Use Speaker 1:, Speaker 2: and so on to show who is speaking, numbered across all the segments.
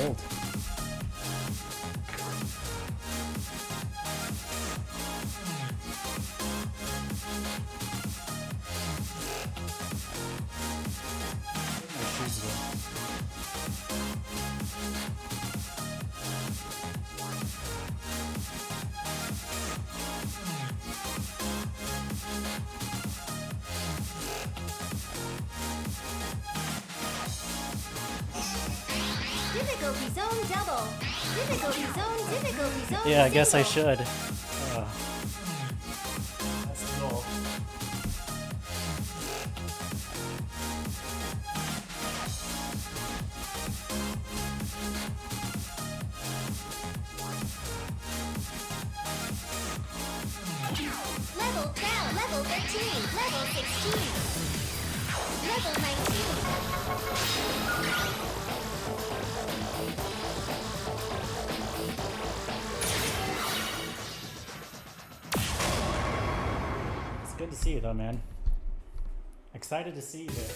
Speaker 1: old. My shoes go.
Speaker 2: Difficulty zone double. Difficulty zone
Speaker 1: Yeah, I guess I
Speaker 2: single.
Speaker 1: should. That's the goal.
Speaker 2: Level down. Level 13. Level 16. Level 19.
Speaker 1: It's good to see you though, man. Excited to see you there.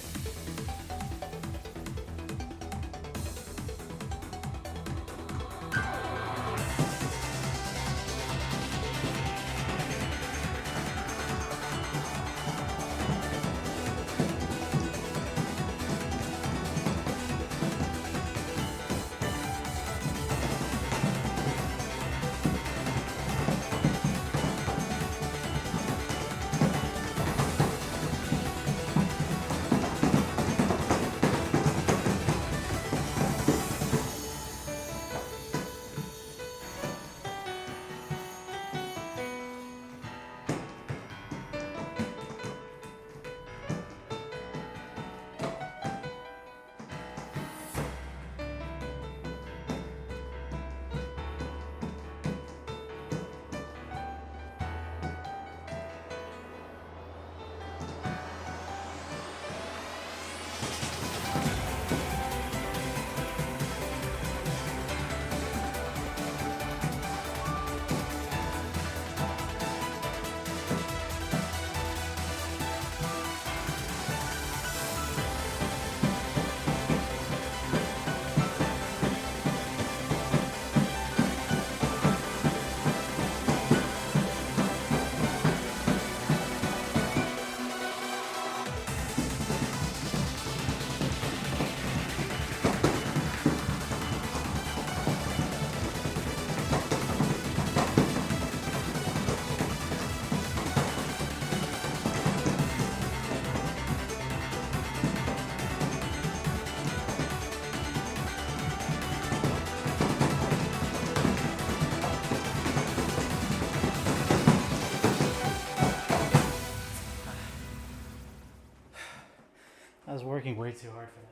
Speaker 1: I was working way too hard for that.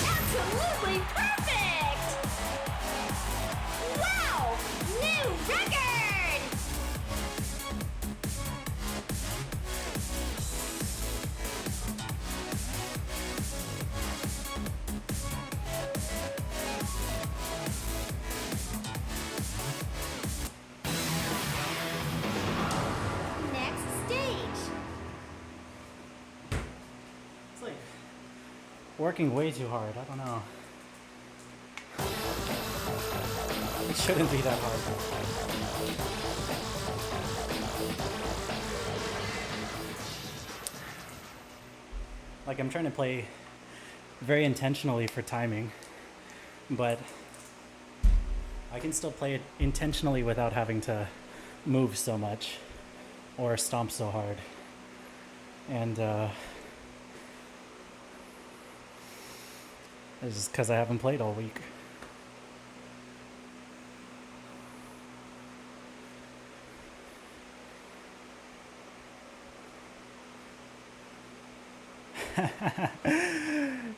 Speaker 2: Absolutely perfect! Wow! New record! Next stage.
Speaker 1: It's like working way too hard. I don't know. It shouldn't be that hard. Like I'm trying to play very intentionally for timing, but I can still play it intentionally without having to move so much or stomp so hard. And it's just because I haven't played all week.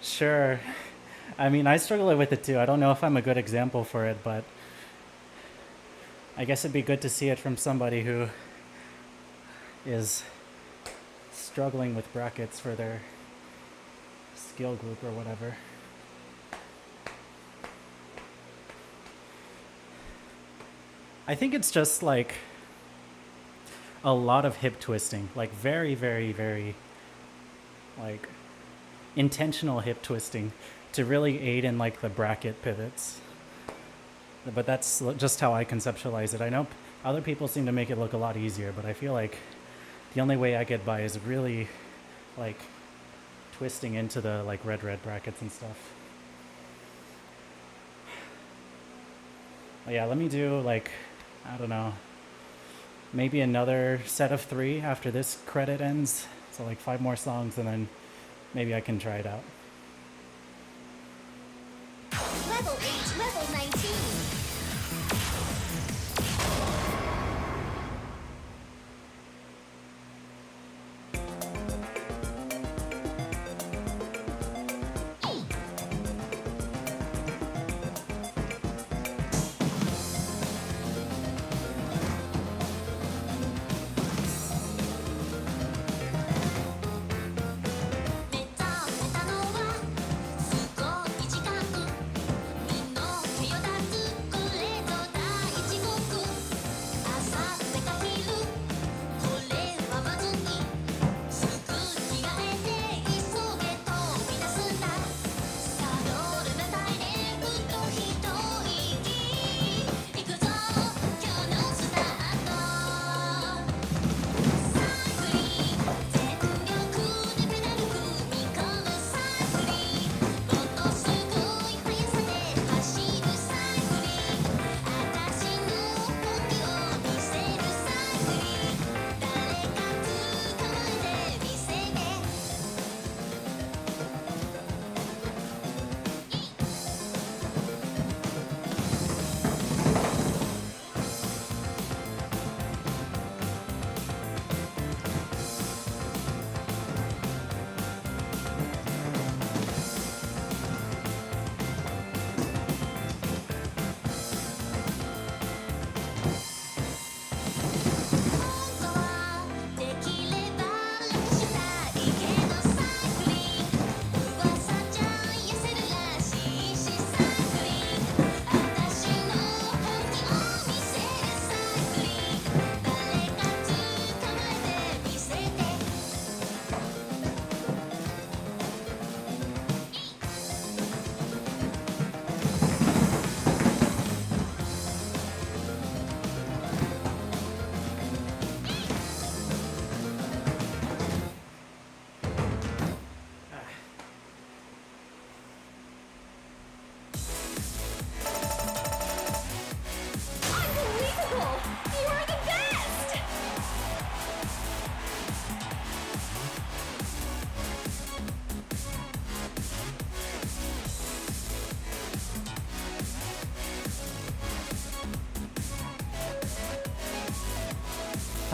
Speaker 1: Sure. I mean, I struggle with it too. I don't know if I'm a good example for it, but I guess it'd be good to see it from somebody who is struggling with brackets for their skill group or whatever. I think it's just like a lot of hip twisting, like very, very, very, like intentional hip twisting to really aid in like the bracket pivots. But that's just how I conceptualize it. I know other people seem to make it look a lot easier, but I feel like the only way I get by is really like twisting into the like red brackets and stuff. But yeah, let me do like, I don't know, maybe another set of 3 after this credit ends. So like 5 more songs and then maybe I can try it out.
Speaker 2: Level 8, level 19. Unbelievable! You are the best!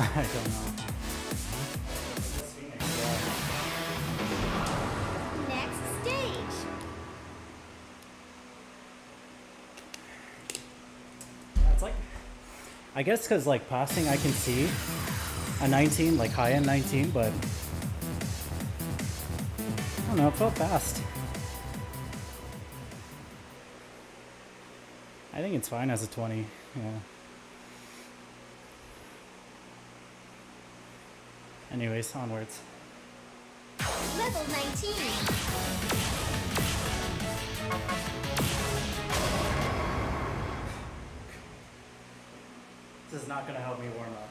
Speaker 1: I don't know.
Speaker 2: Next stage.
Speaker 1: Yeah, it's like, I guess because like passing I can see a 19, like high end 19, but I don't know, it felt fast. I think it's fine as a 20, yeah. Anyways, onwards.
Speaker 2: Level 19.
Speaker 1: This is not gonna help me warm up.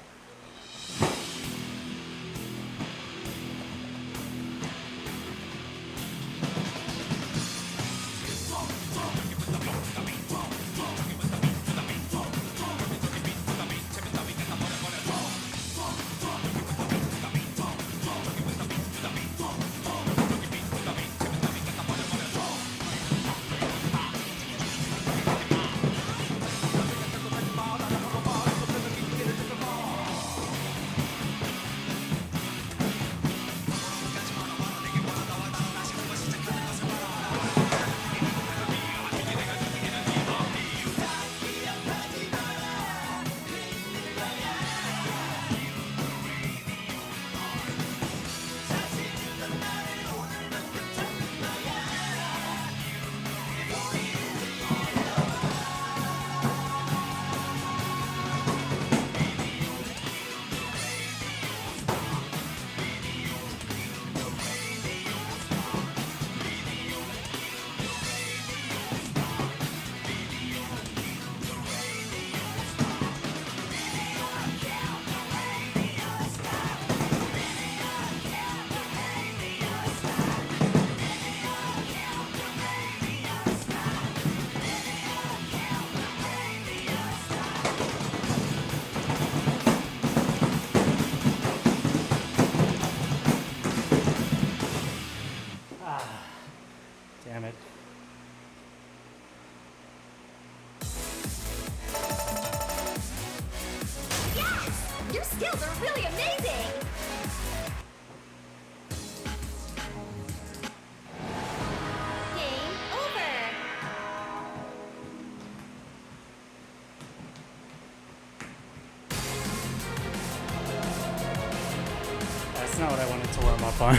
Speaker 1: to warm up on.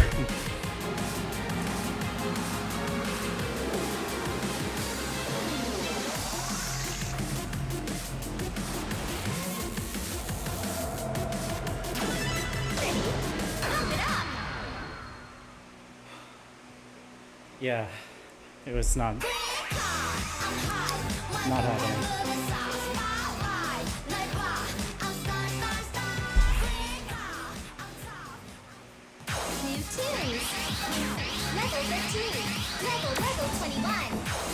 Speaker 1: Yeah, it was not happening.
Speaker 2: New tunes. Level 13. Level 21.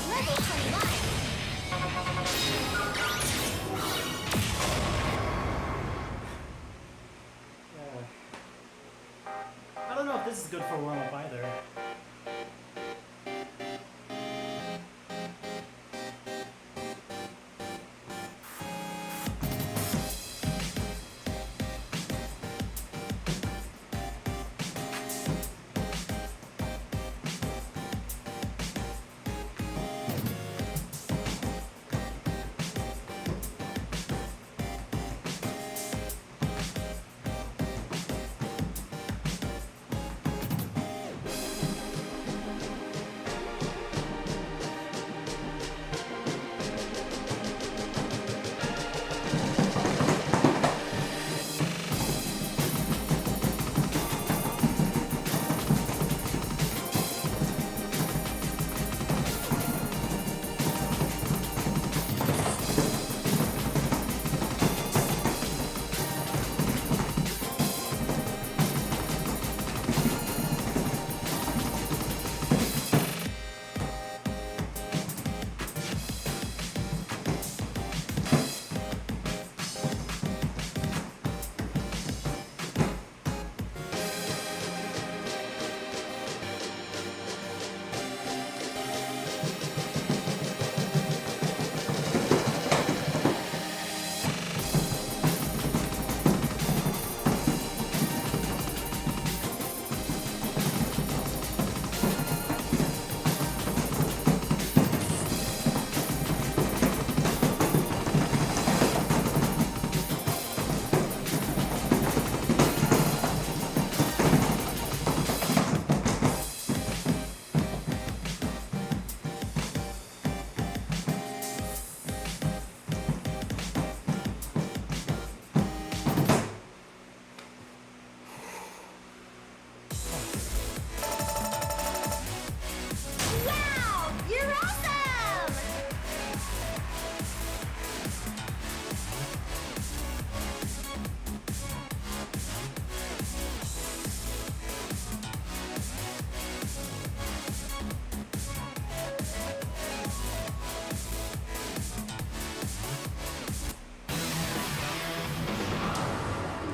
Speaker 2: Level 21.
Speaker 1: I don't know if this is good for warm up either.
Speaker 2: Wow! You're awesome!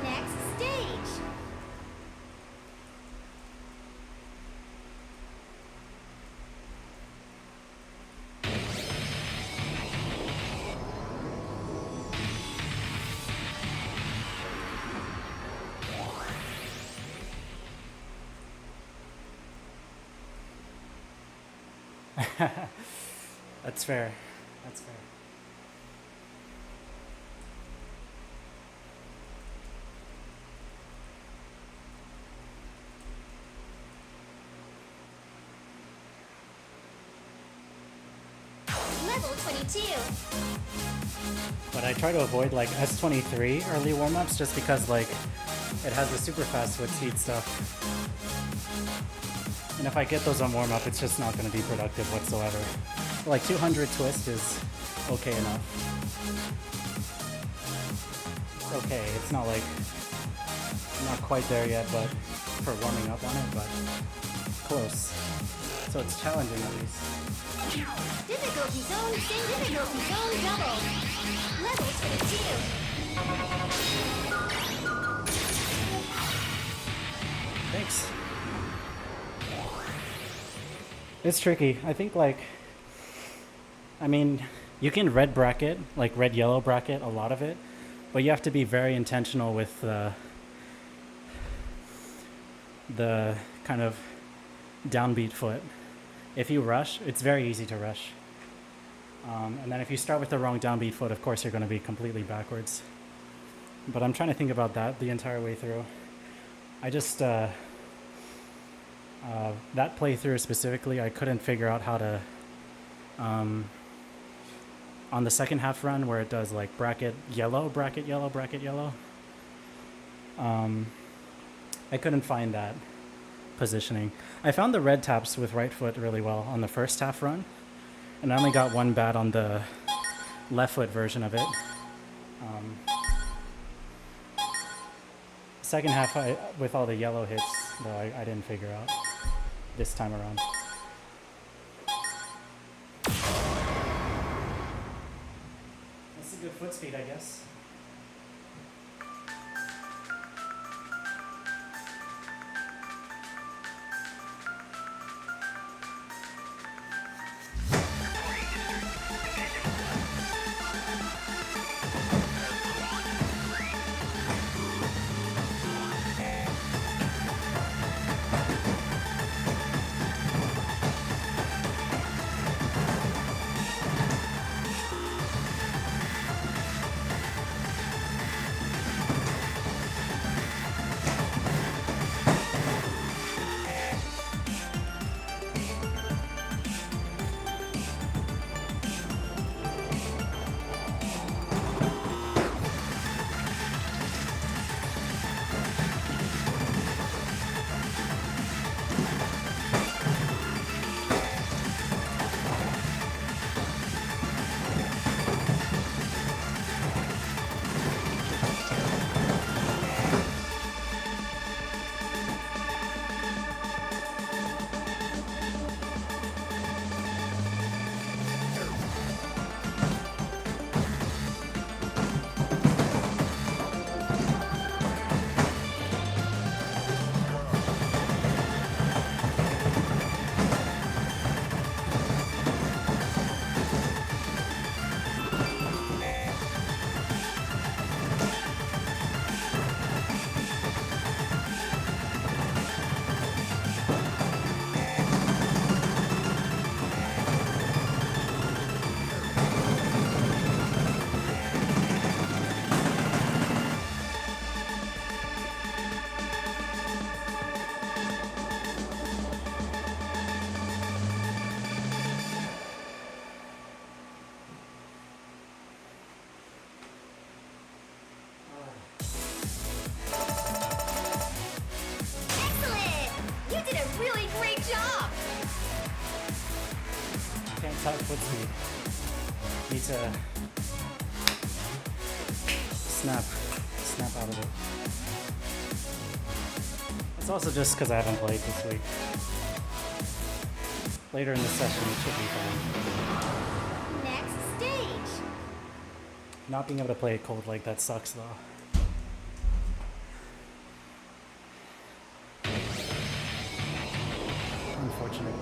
Speaker 2: Next stage.
Speaker 1: That's fair. That's fair.
Speaker 2: Level 22.
Speaker 1: But I try to avoid like S23 early warm-ups just because like it has the super fast switch speed stuff. And if I get those on warm-up, it's just not going to be productive whatsoever. Like 200 twist is okay enough. It's okay. It's not like, not quite there yet, but for warming up on it, but close. So it's challenging at least.
Speaker 2: Difficulty zone, difficulty zone double. Level 22.
Speaker 1: Thanks. It's tricky. I think like, I mean, you can red bracket, like red yellow bracket a lot of it, but you have to be very intentional with the kind of downbeat foot. If you rush, it's very easy to rush. And then if you start with the wrong downbeat foot, of course you're going to be completely backwards. But I'm trying to think about that the entire way through. I just That playthrough specifically, I couldn't figure out how to, on the second half run where it does like bracket yellow, bracket yellow, bracket yellow, I couldn't find that positioning. I found the red taps with right foot really well on the first half run, and I only got one bad on the left foot version of it. Second half, with all the yellow hits, though, I didn't figure out this time around. That's a good foot speed, I guess. Top foot speed. Need to snap out of it. It's also just because I haven't played this week. Later in the session, it should be fine.
Speaker 2: Next stage.
Speaker 1: Not being able to play it cold like that sucks, though. Unfortunate.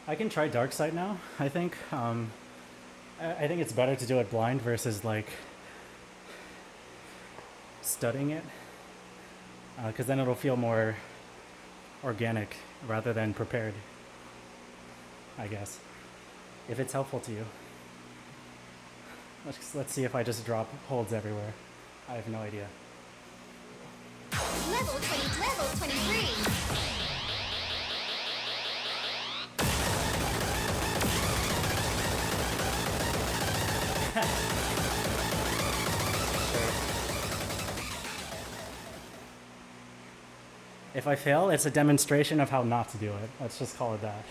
Speaker 1: I can try Dark Side now, I think. I think it's better to do it blind versus like studying it, because then it'll feel more organic rather than prepared, I guess, if it's helpful to you. Let's see if I just drop holds everywhere. I have no idea.
Speaker 2: Level 20, level 23.
Speaker 1: If I fail, it's a demonstration of how not to do it. Let's just call it that.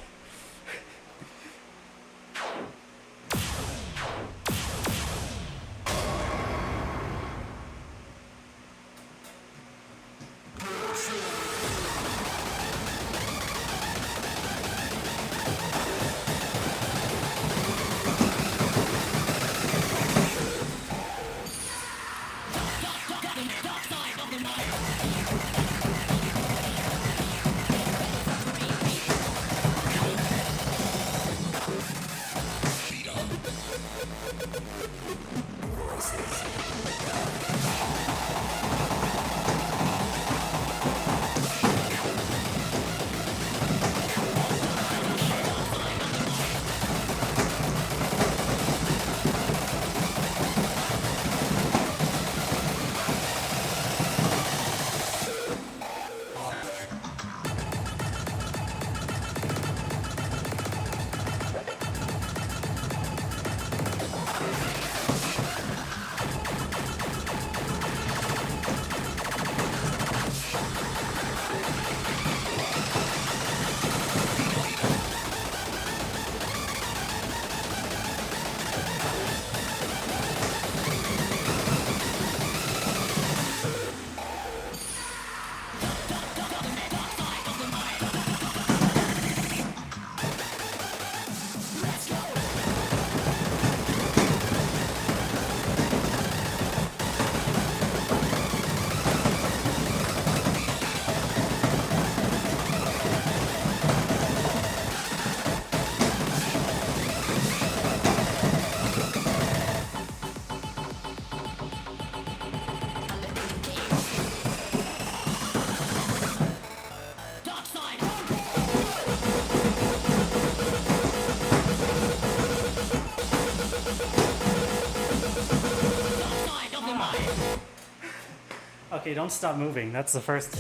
Speaker 1: Okay, don't stop moving. That's the first.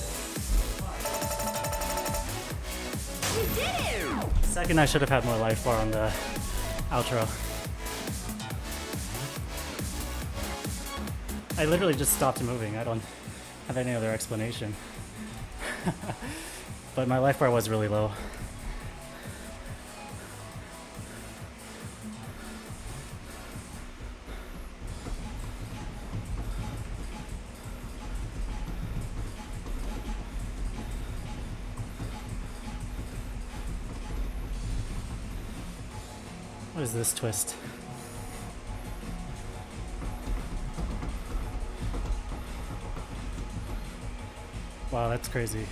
Speaker 2: You did it!
Speaker 1: Second, I should have had more life bar on the outro. I literally just stopped moving. I don't have any other explanation. But my life bar was really low. What is this twist? Wow, that's crazy.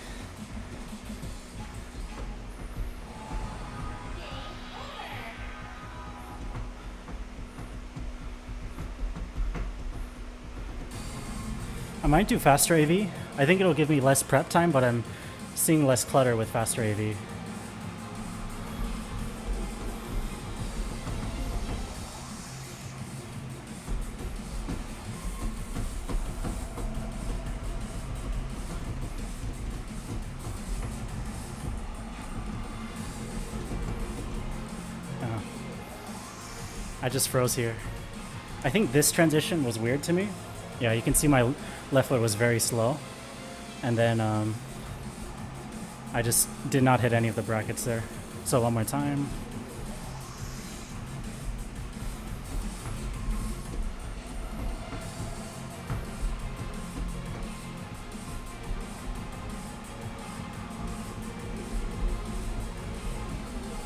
Speaker 1: I might do faster AV. I think it'll give me less prep time, but I'm seeing less clutter with faster AV. I just froze here. I think this transition was weird to me. Yeah, you can see my left foot was very slow. And then I just did not hit any of the brackets there. So one more time.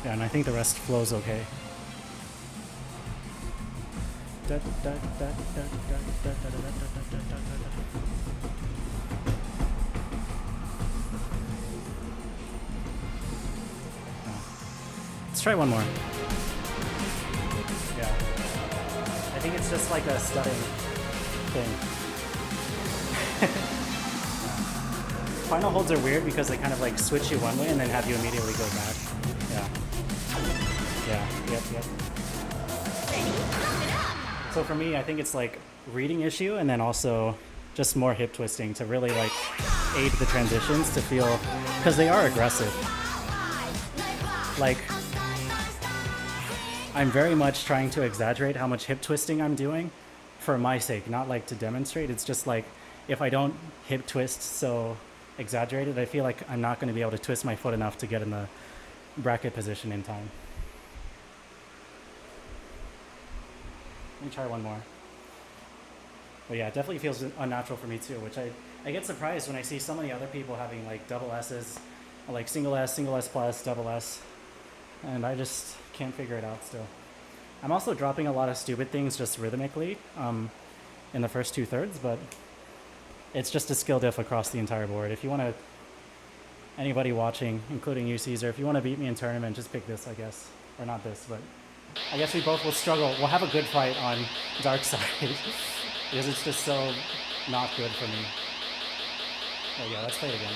Speaker 1: Yeah, and I think the rest flows okay. Let's try one more. Yeah. I think it's just like a studying thing. Final holds are weird because they kind of like switch you one way and then have you immediately go back. Yeah. Yeah, yep. So for me, I think it's like reading issue and then also just more hip twisting to really like aid the transitions to feel, because they are aggressive. Like, I'm very much trying to exaggerate how much hip twisting I'm doing for my sake, not like to demonstrate. It's just like, if I don't hip twist so exaggerated, I feel like I'm not going to be able to twist my foot enough to get in the bracket position in time. Let me try one more. But yeah, it definitely feels unnatural for me too, which I get surprised when I see so many other people having like double S's, like single S plus, double S. And I just can't figure it out still. I'm also dropping a lot of stupid things just rhythmically in the first 2/3, but it's just a skill diff across the entire board. If you want to, anybody watching, including you, Caesar, if you want to beat me in tournament, just pick this, I guess. Or not this, but I guess we both will struggle. We'll have a good fight on Dark Side because it's just so not good for me. Oh yeah, let's play it again.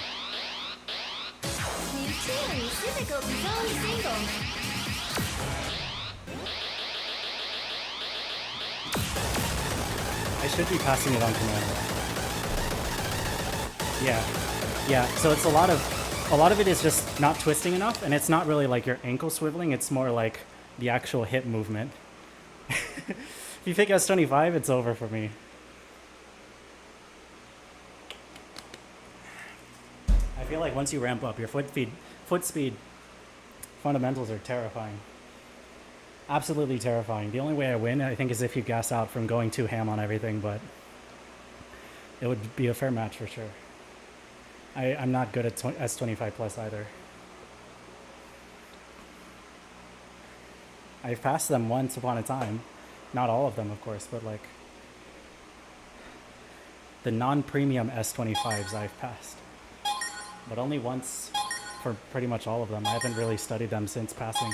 Speaker 1: I should be passing it on command. Yeah. So it's a lot of it is just not twisting enough, and it's not really like your ankle swiveling. It's more like the actual hip movement. If you pick S25, it's over for me. I feel like once you ramp up, your foot speed fundamentals are terrifying. Absolutely terrifying. The only way I win, I think, is if you gas out from going too ham on everything, but it would be a fair match for sure. I'm not good at S25 plus either. I've passed them once upon a time. Not all of them, of course, but like the non-premium S25s I've passed. But only once for pretty much all of them. I haven't really studied them since passing.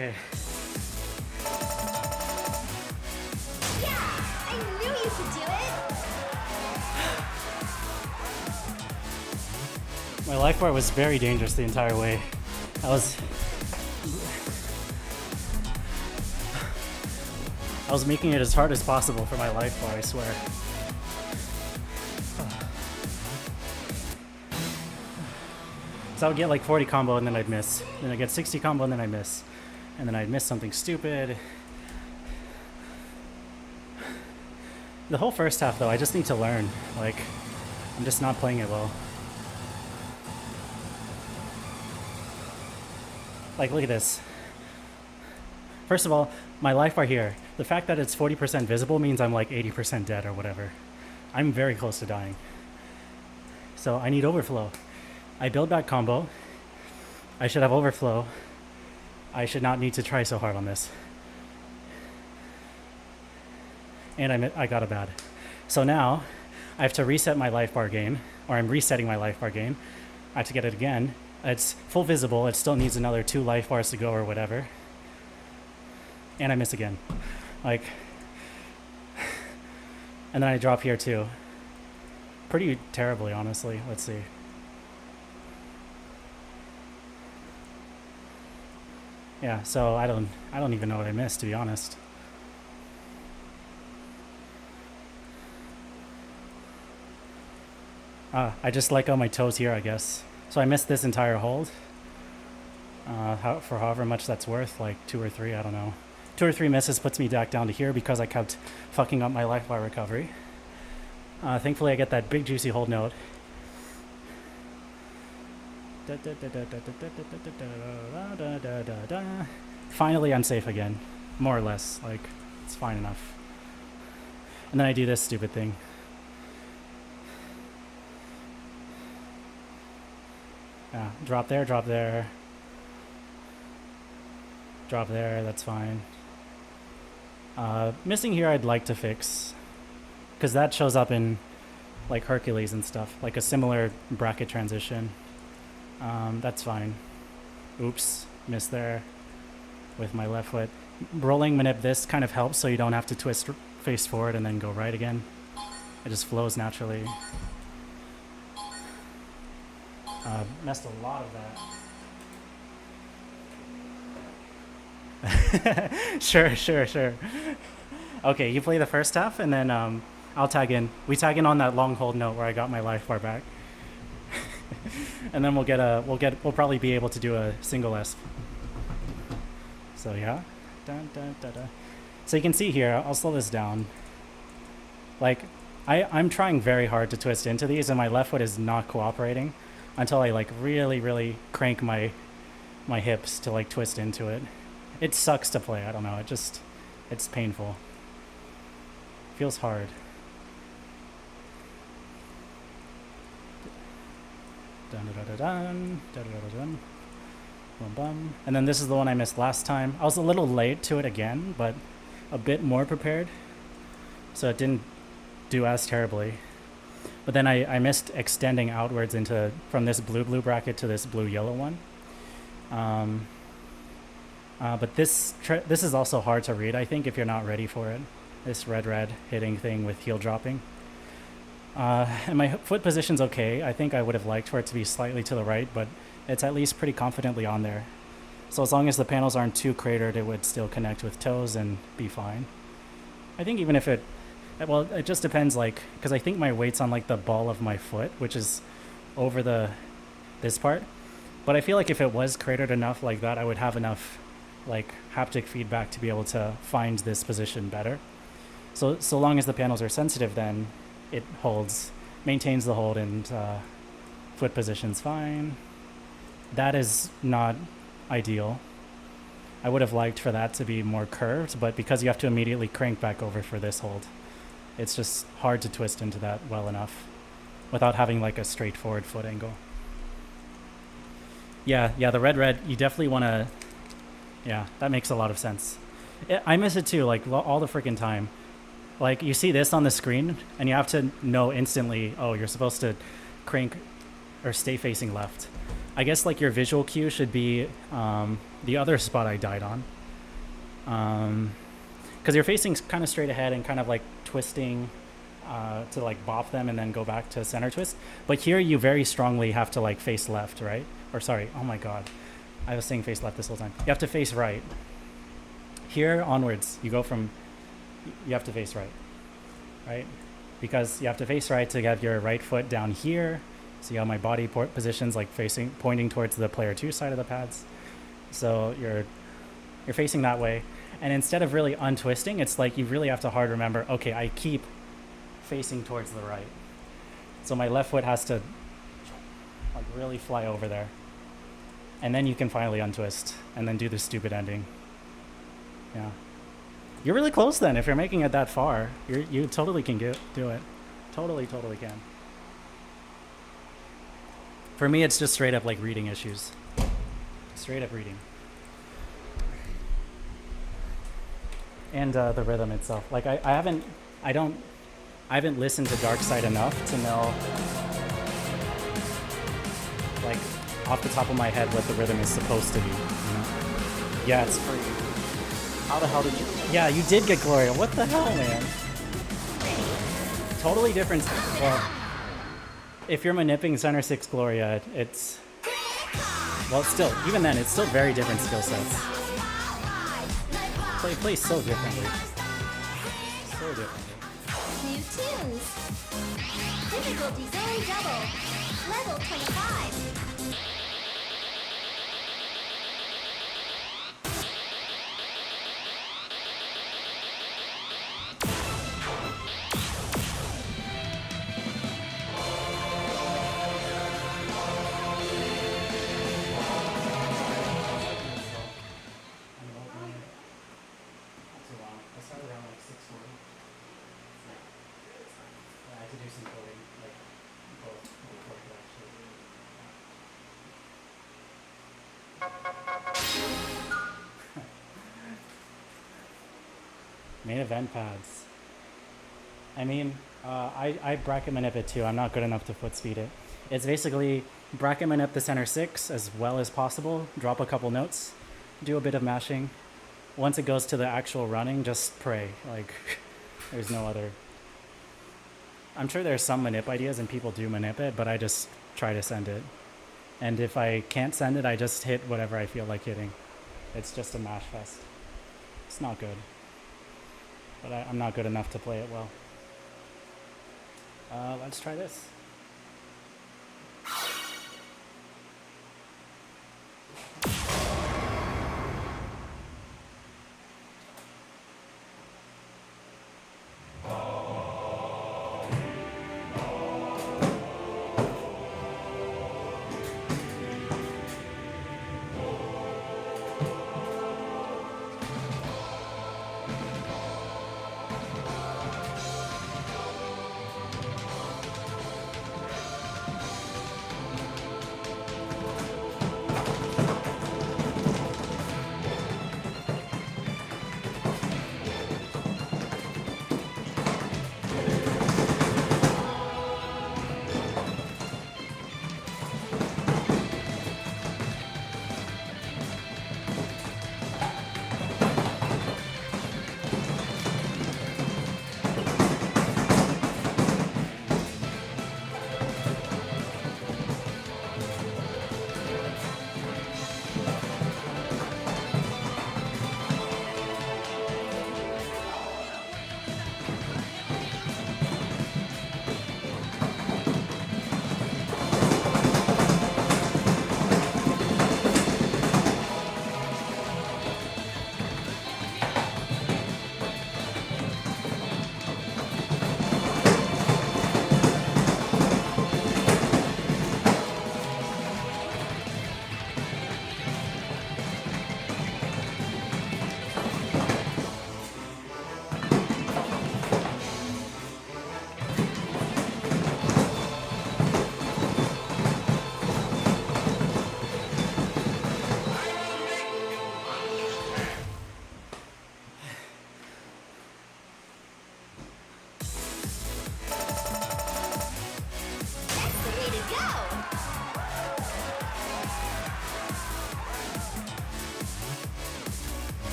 Speaker 1: Okay.
Speaker 2: Yeah! I knew you could do it!
Speaker 1: My life bar was very dangerous the entire way. I was making it as hard as possible for my life bar, I swear. So I would get like 40 combo and then I'd miss. Then I'd get 60 combo and then I'd miss. And then I'd miss something stupid. The whole first half though, I just need to learn. Like, I'm just not playing it well. Like, look at this. First of all, my life bar here, the fact that it's 40% visible means I'm like 80% dead or whatever. I'm very close to dying. So I need overflow. I build back combo. I should have overflow. I should not need to try so hard on this. And I got a bad. So now I have to reset my life bar game, or I'm resetting my life bar game. I have to get it again. It's full visible. It still needs another 2 life bars to go or whatever. And I miss again. Like, and then I drop here too. Pretty terribly, honestly. Let's see. Yeah, so I don't even know what I missed, to be honest. I just let go my toes here, I guess. So I missed this entire hold. For however much that's worth, like 2 or 3, I don't know. 2 or 3 misses puts me back down to here because I kept fucking up my life bar recovery. Thankfully I get that big juicy hold note. Finally I'm safe again. More or less. Like, it's fine enough. And then I do this stupid thing. Yeah, drop there, drop there. Drop there, that's fine. Missing here I'd like to fix. Because that shows up in like Hercules and stuff. Like a similar bracket transition. That's fine. Oops, missed there with my left foot. Rolling manip this kind of helps so you don't have to twist face forward and then go right again. It just flows naturally. Messed a lot of that. Sure. Okay, you play the first half and then I'll tag in. We tag in on that long hold note where I got my life bar back. And then we'll probably be able to do a single S. So yeah. So you can see here, I'll slow this down. Like, I'm trying very hard to twist into these and my left foot is not cooperating until I like really crank my hips to like twist into it. It sucks to play, I don't know, it's painful. Feels hard. Dun. Bum bum. And then this is the one I missed last time. I was a little late to it again, but a bit more prepared. So it didn't do as terribly. But then I missed extending outwards from this blue bracket to this blue-yellow one. But this is also hard to read, I think, if you're not ready for it. This red hitting thing with heel dropping. And my foot position's okay. I think I would have liked for it to be slightly to the right, but it's at least pretty confidently on there. So as long as the panels aren't too cratered, it would still connect with toes and be fine. I think even if it just depends, like, because I think my weight's on like the ball of my foot, which is over this part. But I feel like if it was cratered enough like that, I would have enough like haptic feedback to be able to find this position better. So long as the panels are sensitive, then it maintains the hold, and foot position's fine. That is not ideal. I would have liked for that to be more curved, but because you have to immediately crank back over for this hold, it's just hard to twist into that well enough without having like a straightforward foot angle. Yeah, the red, you definitely want to, yeah, that makes a lot of sense. I miss it too, like all the freaking time. Like, you see this on the screen, and you have to know instantly, oh, you're supposed to crank or stay facing left. I guess, like, your visual cue should be the other spot I died on. Because you're facing kind of straight ahead and kind of like twisting to like bop them and then go back to center twist. But here you very strongly have to like face left, right? Or sorry, oh my god. I was saying face left this whole time. You have to face right. Here onwards, you have to face right, right? Because you have to face right to get your right foot down here. See how my body positions like pointing towards the player 2 side of the pads. So you're facing that way. And instead of really untwisting, it's like you really have to hard remember, okay, I keep facing towards the right. So my left foot has to like really fly over there. And then you can finally untwist and then do the stupid ending. Yeah. You're really close then. If you're making it that far, you totally can do it. Totally can. For me, it's just straight up like reading issues. Straight up reading. And the rhythm itself. Like I haven't listened to Dark Side enough to know, like, off the top of my head what the rhythm is supposed to be. You know? Yeah, it's free. How the hell did you? Yeah, you did get Gloria. What the hell, man? Totally different. Well, if you're manipping center 6 Gloria, it's still, even then, it's still very different skill sets. Play so differently. So differently.
Speaker 2: New tunes. Difficulty zone double. Level 25.
Speaker 1: Main event pads. I mean, I bracket manip it too. I'm not good enough to foot speed it. It's basically bracket manip the center 6 as well as possible, drop a couple notes, do a bit of mashing. Once it goes to the actual running, just pray. Like, there's no other. I'm sure there's some manip ideas and people do manip it, but I just try to send it. And if I can't send it, I just hit whatever I feel like hitting. It's just a mash fest. It's not good. But I'm not good enough to play it well. Let's try this.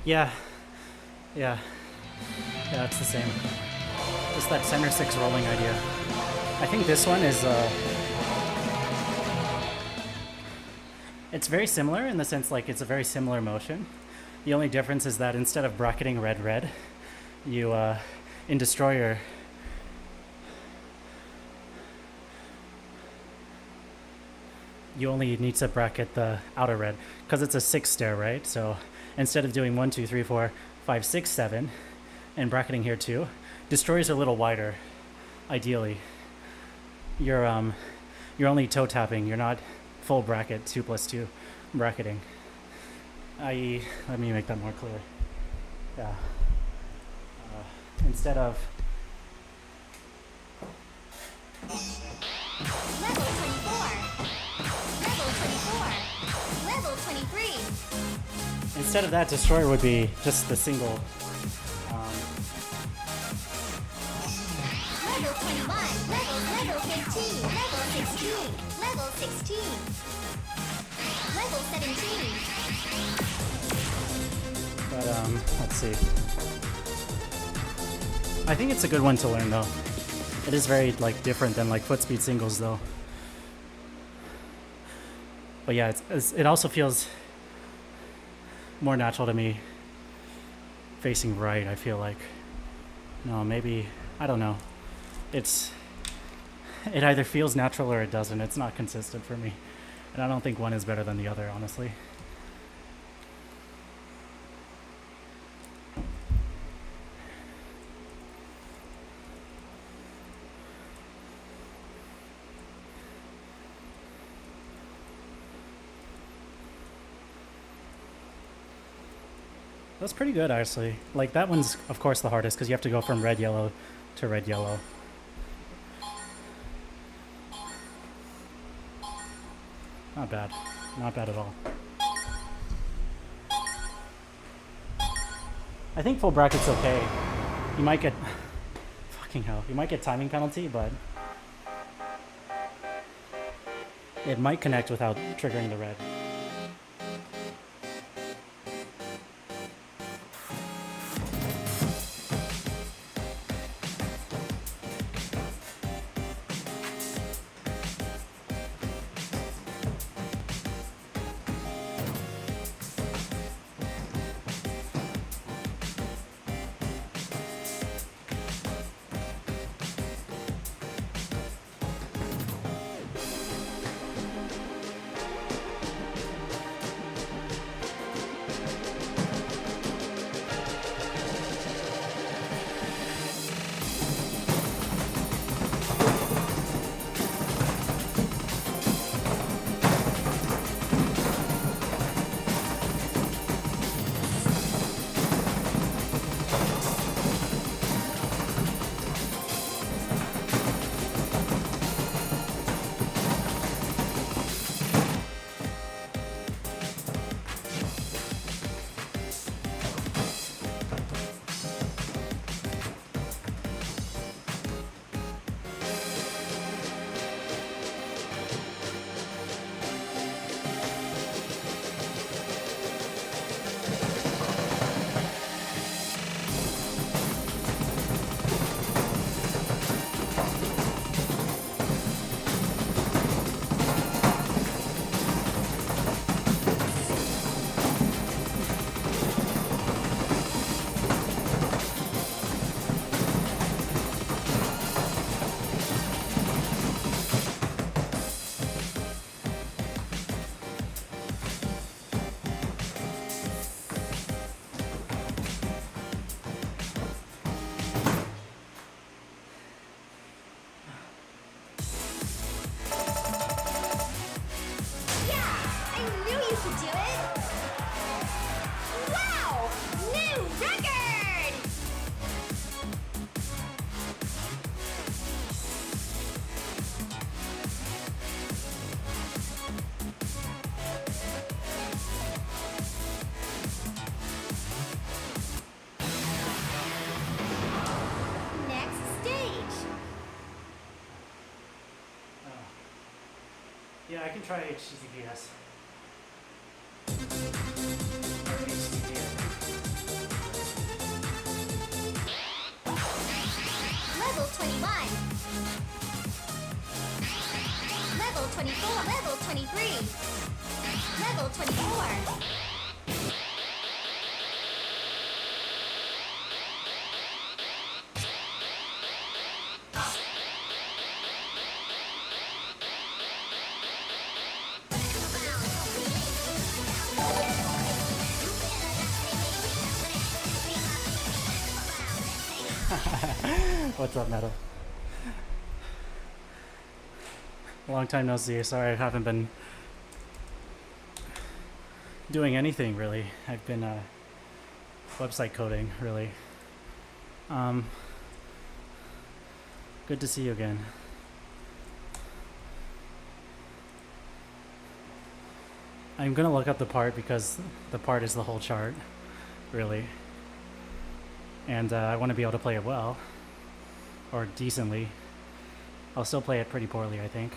Speaker 1: Yeah, yeah, yeah, it's the same. Just that center six rolling idea. I think this one is, it's very similar in the sense like it's a very similar motion. The only difference is that instead of bracketing red red, you in Destroyer you only need to bracket the outer red because it's a six stair, right? So instead of doing 1, 2, 3, 4, 5, 6, 7, and bracketing here too, Destroyer's a little wider. Ideally, you're only toe tapping. You're not full bracket 2+2 bracketing. I.e., let me make that more clear. Yeah. Instead of
Speaker 2: Level 24. Level 24. Level 23.
Speaker 1: instead of that, Destroyer would be just the single.
Speaker 2: Level 21. Level 15. Level 16. Level 16. Level 17.
Speaker 1: But let's see. I think it's a good one to learn though. It is very like different than like foot speed singles though. But yeah, it also feels more natural to me facing right. I feel like no, maybe I don't know. It either feels natural or it doesn't. It's not consistent for me, and I don't think one is better than the other, honestly. That's pretty good, actually. Like, that one's, of course, the hardest, because you have to go from red-yellow to red-yellow. Not bad. Not bad at all. I think full bracket's okay. You might get... Fucking hell. You might get timing penalty, but... It might connect without triggering the red. Yeah, I can try HTTPS. Or HTTPS. What's up, Metal? Long time no see. Sorry, I haven't been doing anything really. I've been website coding really. Good to see you again. I'm gonna look up the part because the part is the whole chart, really. And I want to be able to play it well, or decently. I'll still play it pretty poorly, I think.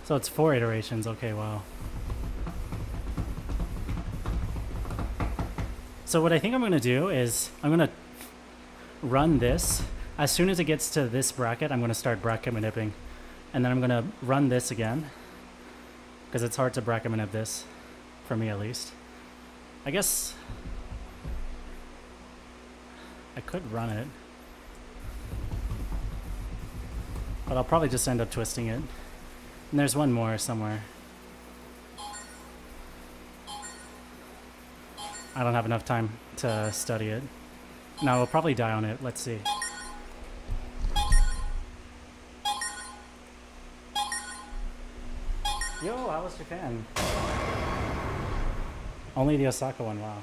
Speaker 1: So it's 4 iterations, okay, wow. So what I think I'm gonna do is, I'm gonna run this. As soon as it gets to this bracket, I'm gonna start bracket manipulating. And then I'm gonna run this again, because it's hard to bracket manip this, for me at least. I guess I could run it, but I'll probably just end up twisting it. And there's one more somewhere. I don't have enough time to study it. No, I'll probably die on it. Let's see. Yo, how was Japan? Only the Osaka one, wow.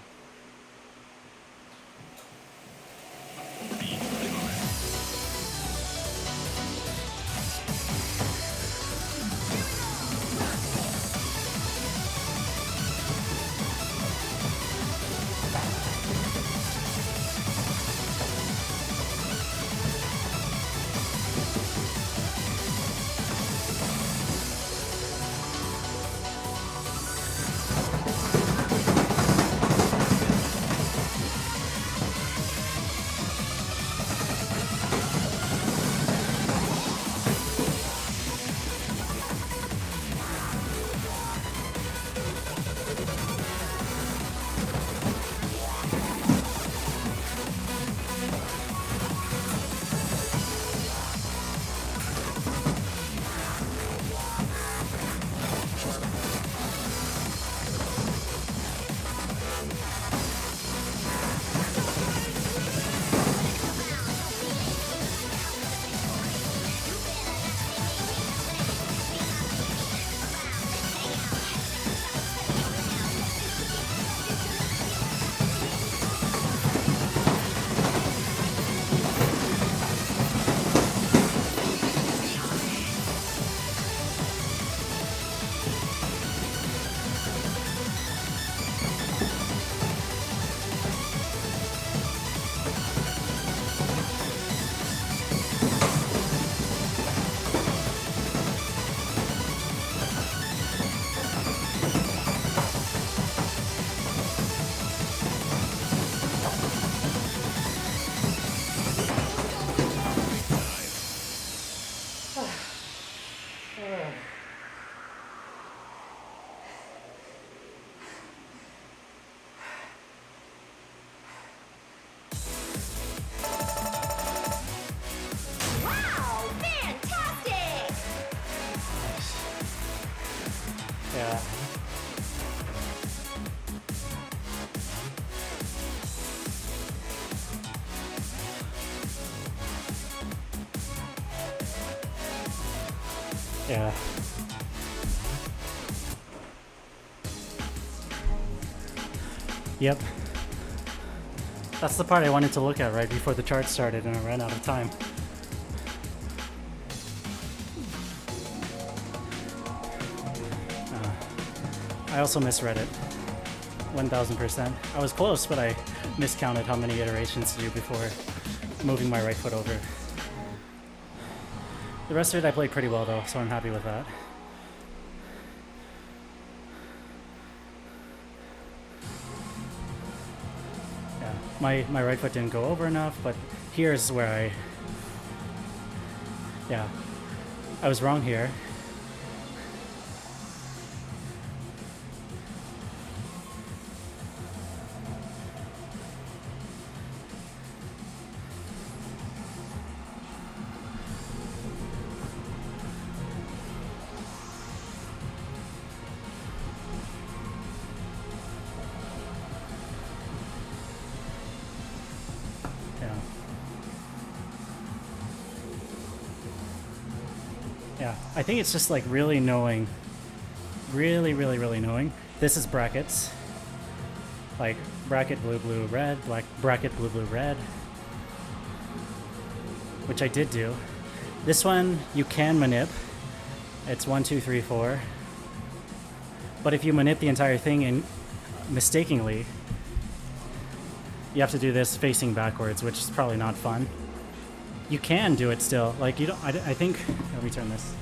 Speaker 2: Wow, fantastic!
Speaker 1: Yeah. Yeah. Yep. That's the part I wanted to look at right before the chart started and I ran out of time. I also misread it. 1000%. I was close, but I miscounted how many iterations to do before moving my right foot over. The rest of it I played pretty well though, so I'm happy with that. Yeah, my right foot didn't go over enough, but here's where I was wrong here. Yeah, I think it's just like really knowing, really knowing. This is brackets. Like bracket blue, blue, red, black, bracket blue, blue, red. Which I did do. This one you can manip. It's 1, 2, 3, 4. But if you manip the entire thing and mistakenly, you have to do this facing backwards, which is probably not fun. You can do it still. Like you don't. I think. Let me turn this.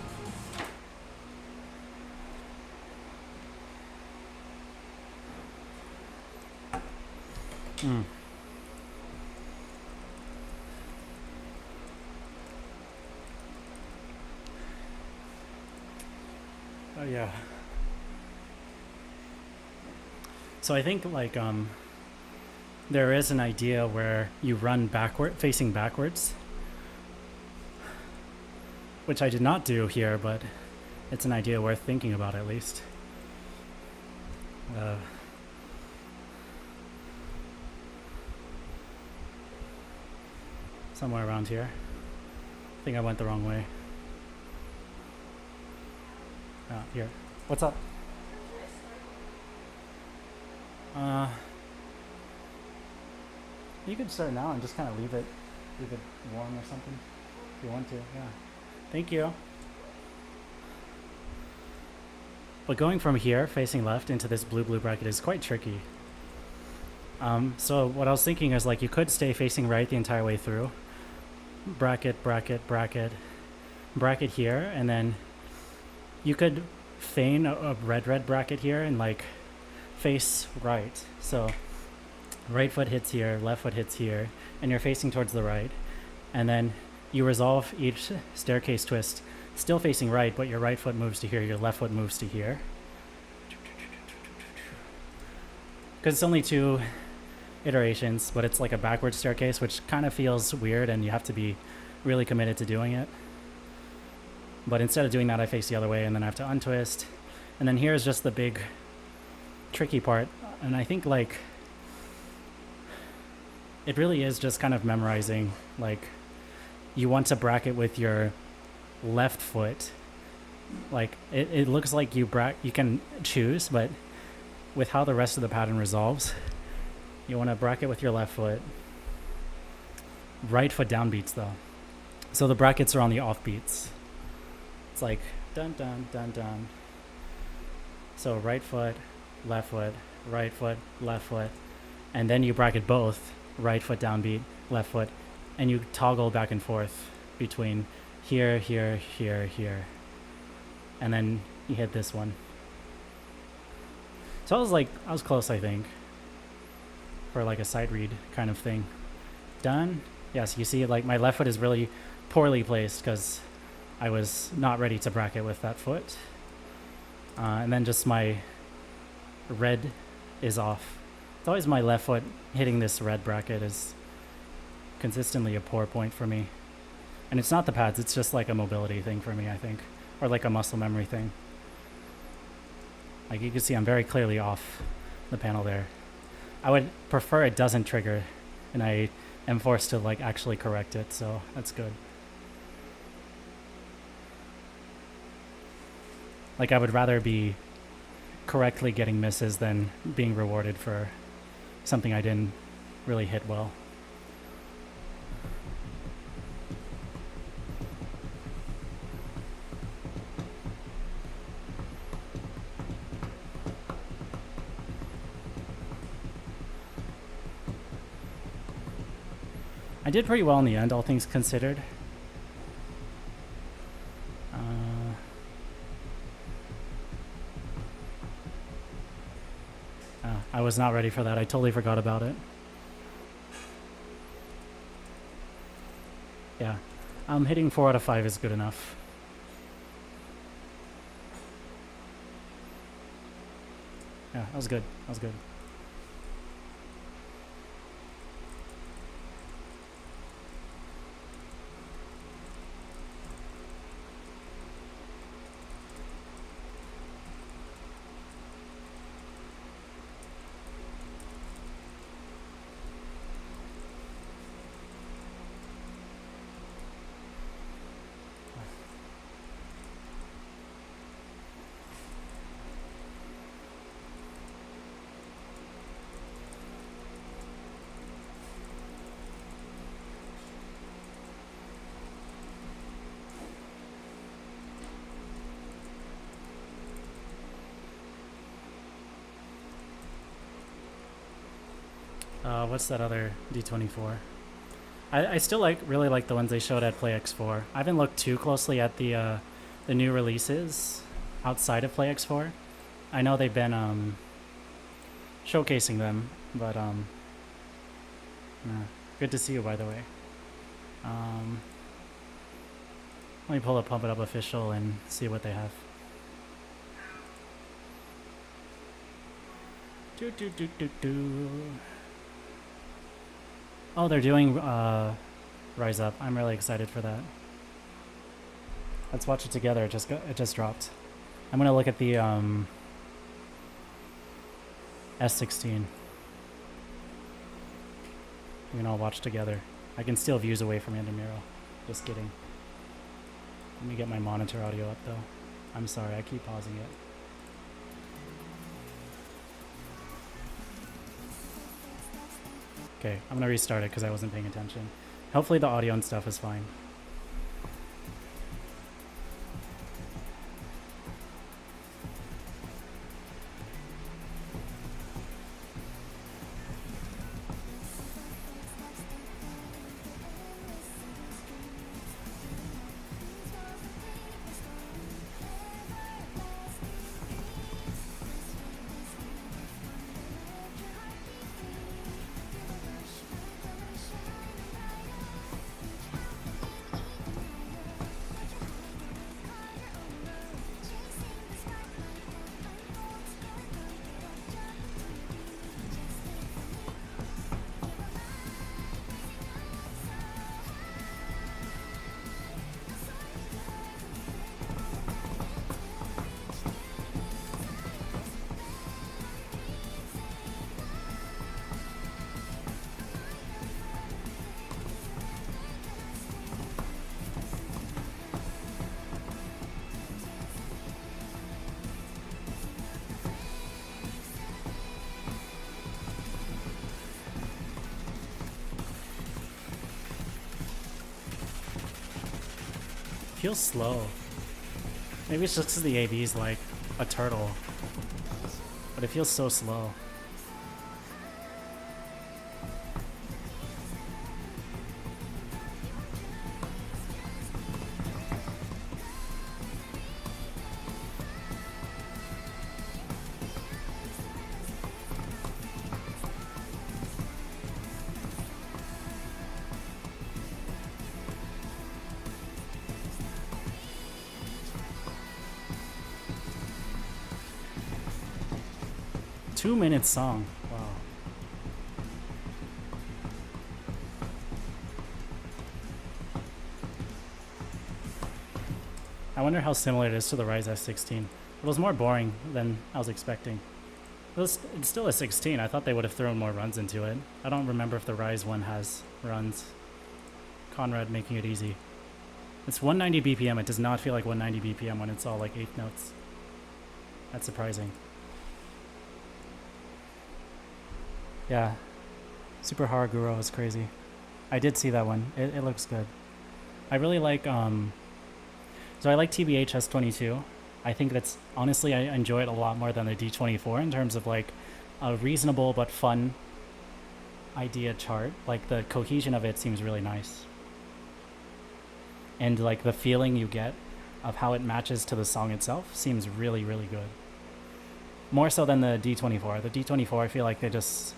Speaker 1: Oh yeah. So I think like there is an idea where you run backward, facing backwards, which I did not do here, but it's an idea worth thinking about at least. Somewhere around here. I think I went the wrong way. Here. What's up? You could start now and just kind of leave it warm or something if you want to. Yeah. Thank you. But going from here, facing left, into this blue bracket is quite tricky. So what I was thinking is like you could stay facing right the entire way through. Bracket, bracket, bracket, bracket here, and then you could feign a red bracket here and like face right. So right foot hits here, left foot hits here, and you're facing towards the right. And then you resolve each staircase twist still facing right, but your right foot moves to here, your left foot moves to here. Because it's only 2 iterations, but it's like a backward staircase, which kind of feels weird and you have to be really committed to doing it. But instead of doing that, I face the other way and then I have to untwist. And then here's just the big tricky part. And I think like it really is just kind of memorizing. Like you want to bracket with your left foot. Like it looks like you can choose, but with how the rest of the pattern resolves, you want to bracket with your left foot. Right foot downbeats though. So the brackets are on the off beats. It's like dun dun dun dun. So right foot, left foot, right foot, left foot, and then you bracket both right foot downbeat, left foot, and you toggle back and forth between here, here, here, here, and then you hit this one. So I was close, I think, for like a sight read kind of thing. Done. Yes, you see like my left foot is really poorly placed because I was not ready to bracket with that foot. And then just my red is off. It's always my left foot hitting this red bracket is consistently a poor point for me. And it's not the pads, it's just like a mobility thing for me, I think. Or like a muscle memory thing. Like you can see I'm very clearly off the panel there. I would prefer it doesn't trigger and I am forced to like actually correct it, so that's good. Like I would rather be correctly getting misses than being rewarded for something I didn't really hit well. I did pretty well in the end, all things considered. I was not ready for that. I totally forgot about it. Yeah. Hitting 4 out of 5 is good enough. Yeah, that was good. That was good. What's that other D24? I still really like the ones they showed at PlayX4. I haven't looked too closely at the new releases outside of PlayX4. I know they've been showcasing them, but good to see you, by the way. Let me pull up Pump It Up official and see what they have. Oh, they're doing Rise Up. I'm really excited for that. Let's watch it together. It just dropped. I'm gonna look at the S16. We can all watch together. I can steal views away from Intramural. Just kidding. Let me get my monitor audio up though. I'm sorry, I keep pausing it. Okay, I'm gonna restart it because I wasn't paying attention. Hopefully the audio and stuff is fine. Feels slow. Maybe it's just because the AV's like a turtle, but it feels so slow. Two-minute song. Wow. I wonder how similar it is to the Rise S16. It was more boring than I was expecting. It's still a 16. I thought they would have thrown more runs into it. I don't remember if the Rise one has runs. Conrad making it easy. It's 190 BPM. It does not feel like 190 BPM when it's all like 8 notes. That's surprising. Yeah, Super Haraguro is crazy. I did see that one. It looks good. I really like, so I like TBH S22. I think that's, honestly, I enjoy it a lot more than the D24 in terms of like a reasonable but fun idea chart. Like the cohesion of it seems really nice. And like the feeling you get of how it matches to the song itself seems really, really good. More so than the D24. The D24, I feel like they just...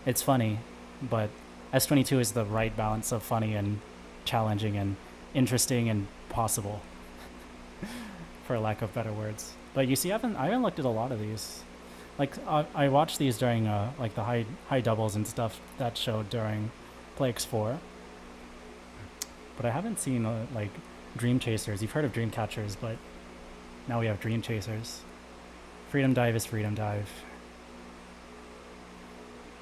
Speaker 1: It's funny, but S22 is the right balance of funny and challenging and interesting and possible, for lack of better words. But you see, I haven't looked at a lot of these. Like I watched these during like the high doubles and stuff that showed during PlayX4, but I haven't seen like Dream Chasers. You've heard of Dream Catchers, but now we have Dream Chasers. Freedom Dive is Freedom Dive.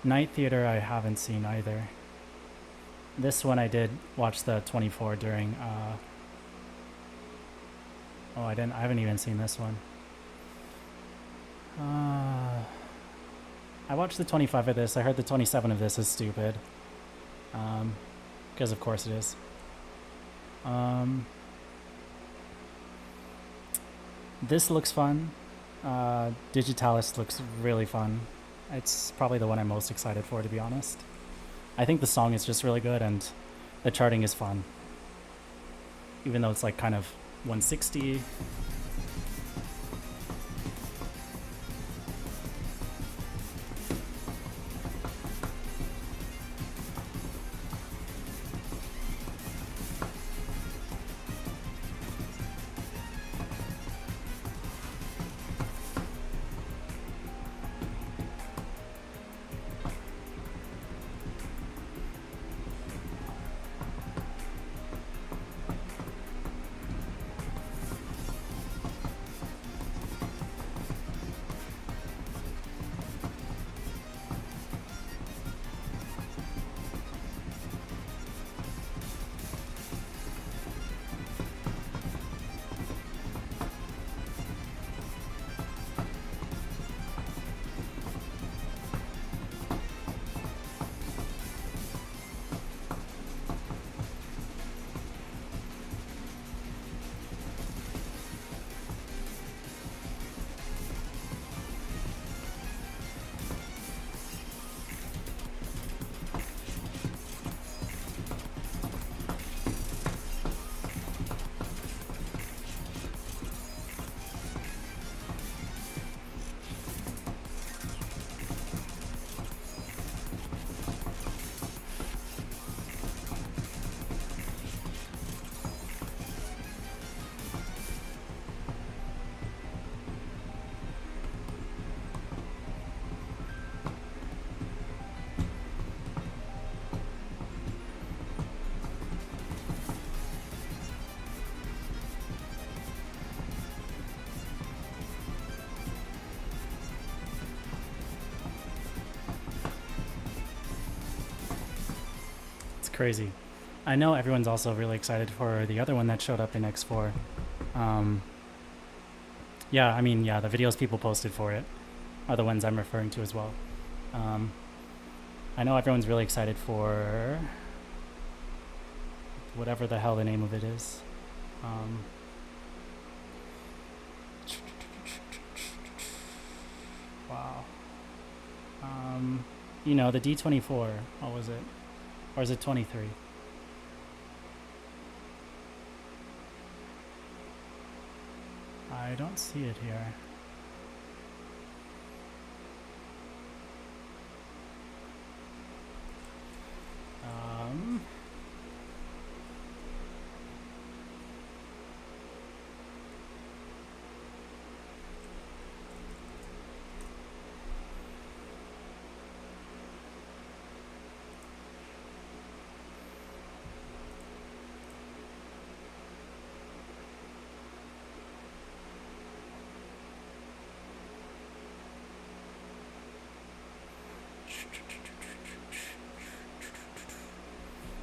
Speaker 1: Night Theater I haven't seen either. This one I did watch the 24 during oh, I haven't even seen this one. I watched the 25 of this. I heard the 27 of this is stupid. Because of course it is. This looks fun. Digitalis looks really fun. It's probably the one I'm most excited for, to be honest. I think the song is just really good and the charting is fun. Even though it's like kind of 160. Crazy. I know everyone's also really excited for the other one that showed up in X4. Yeah, I mean, yeah, the videos people posted for it are the ones I'm referring to as well. I know everyone's really excited for whatever the hell the name of it is. Wow. You know, the D24, what was it? Or is it 23? I don't see it here.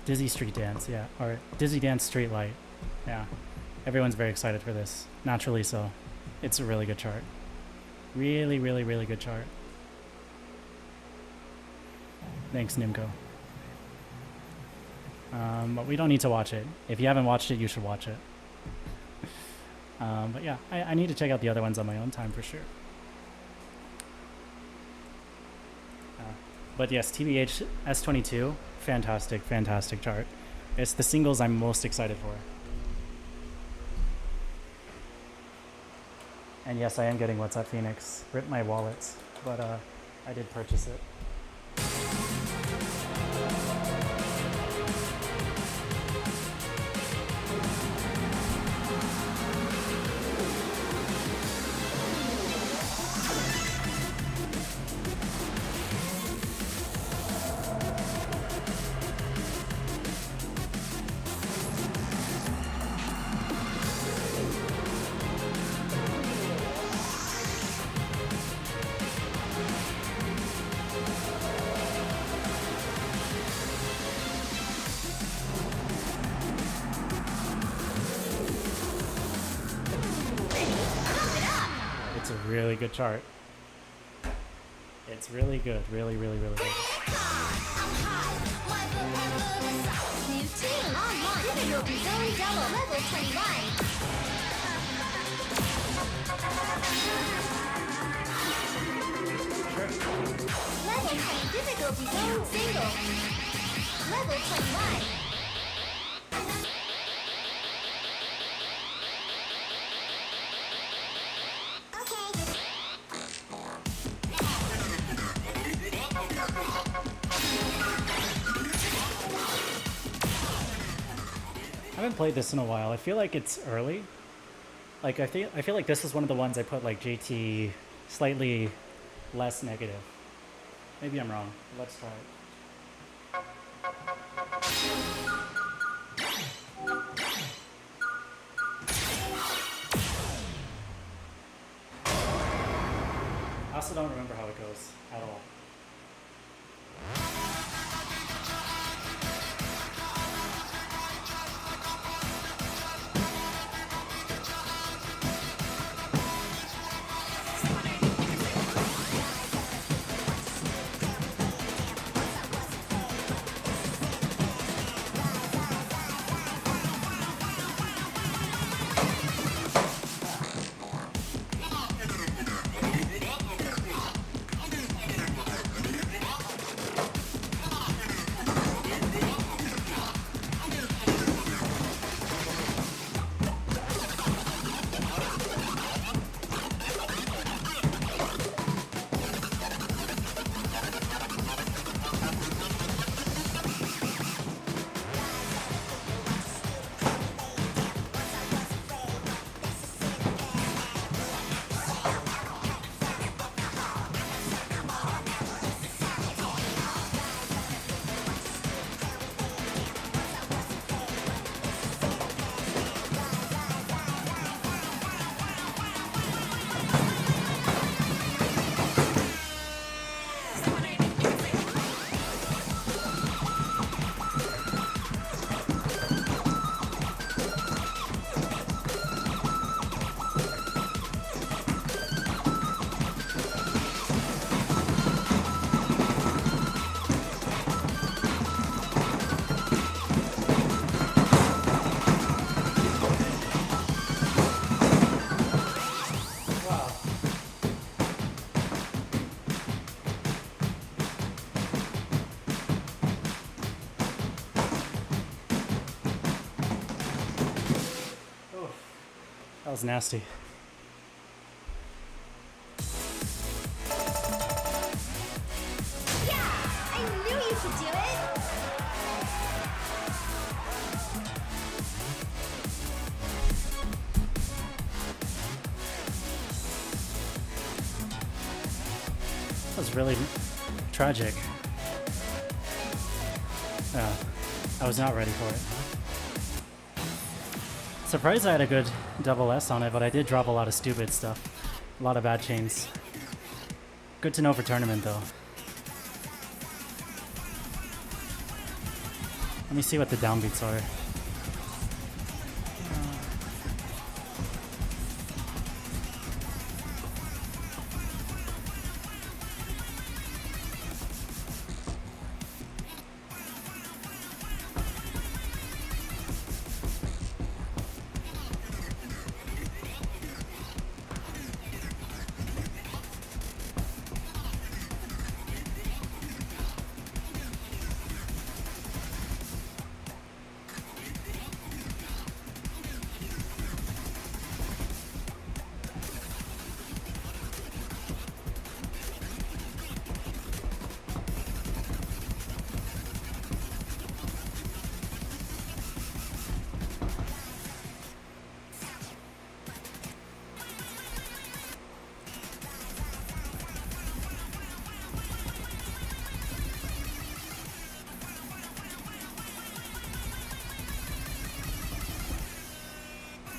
Speaker 1: Dizzy Street Dance, yeah, or Dizzy Dance Street Light, yeah. Everyone's very excited for this, naturally so. It's a really good chart. Really, really, really good chart. Thanks, Nimco. But we don't need to watch it. If you haven't watched it, you should watch it. But yeah, I need to check out the other ones on my own time for sure. But yes, TBH S22, fantastic, fantastic chart. It's the singles I'm most excited for. And yes, I am getting What's Up Phoenix. Rip my wallets, but I did purchase it. Really good chart. It's really good. Really, really, really good.
Speaker 2: New team online. Difficulty zone double level 21.
Speaker 1: Sure.
Speaker 2: Difficulty zone single. Level 21.
Speaker 1: I haven't played this in a while. I feel like it's early. Like I feel like this is one of the ones I put like JT slightly less negative. Maybe I'm wrong. Let's try it. I also don't remember how it goes at all. That was nasty.
Speaker 2: Yeah! I knew you could do it!
Speaker 1: That was really tragic. Yeah, I was not ready for it. Surprised I had a good double S on it, but I did drop a lot of stupid stuff. A lot of bad chains. Good to know for tournament, though. Let me see what the downbeats are.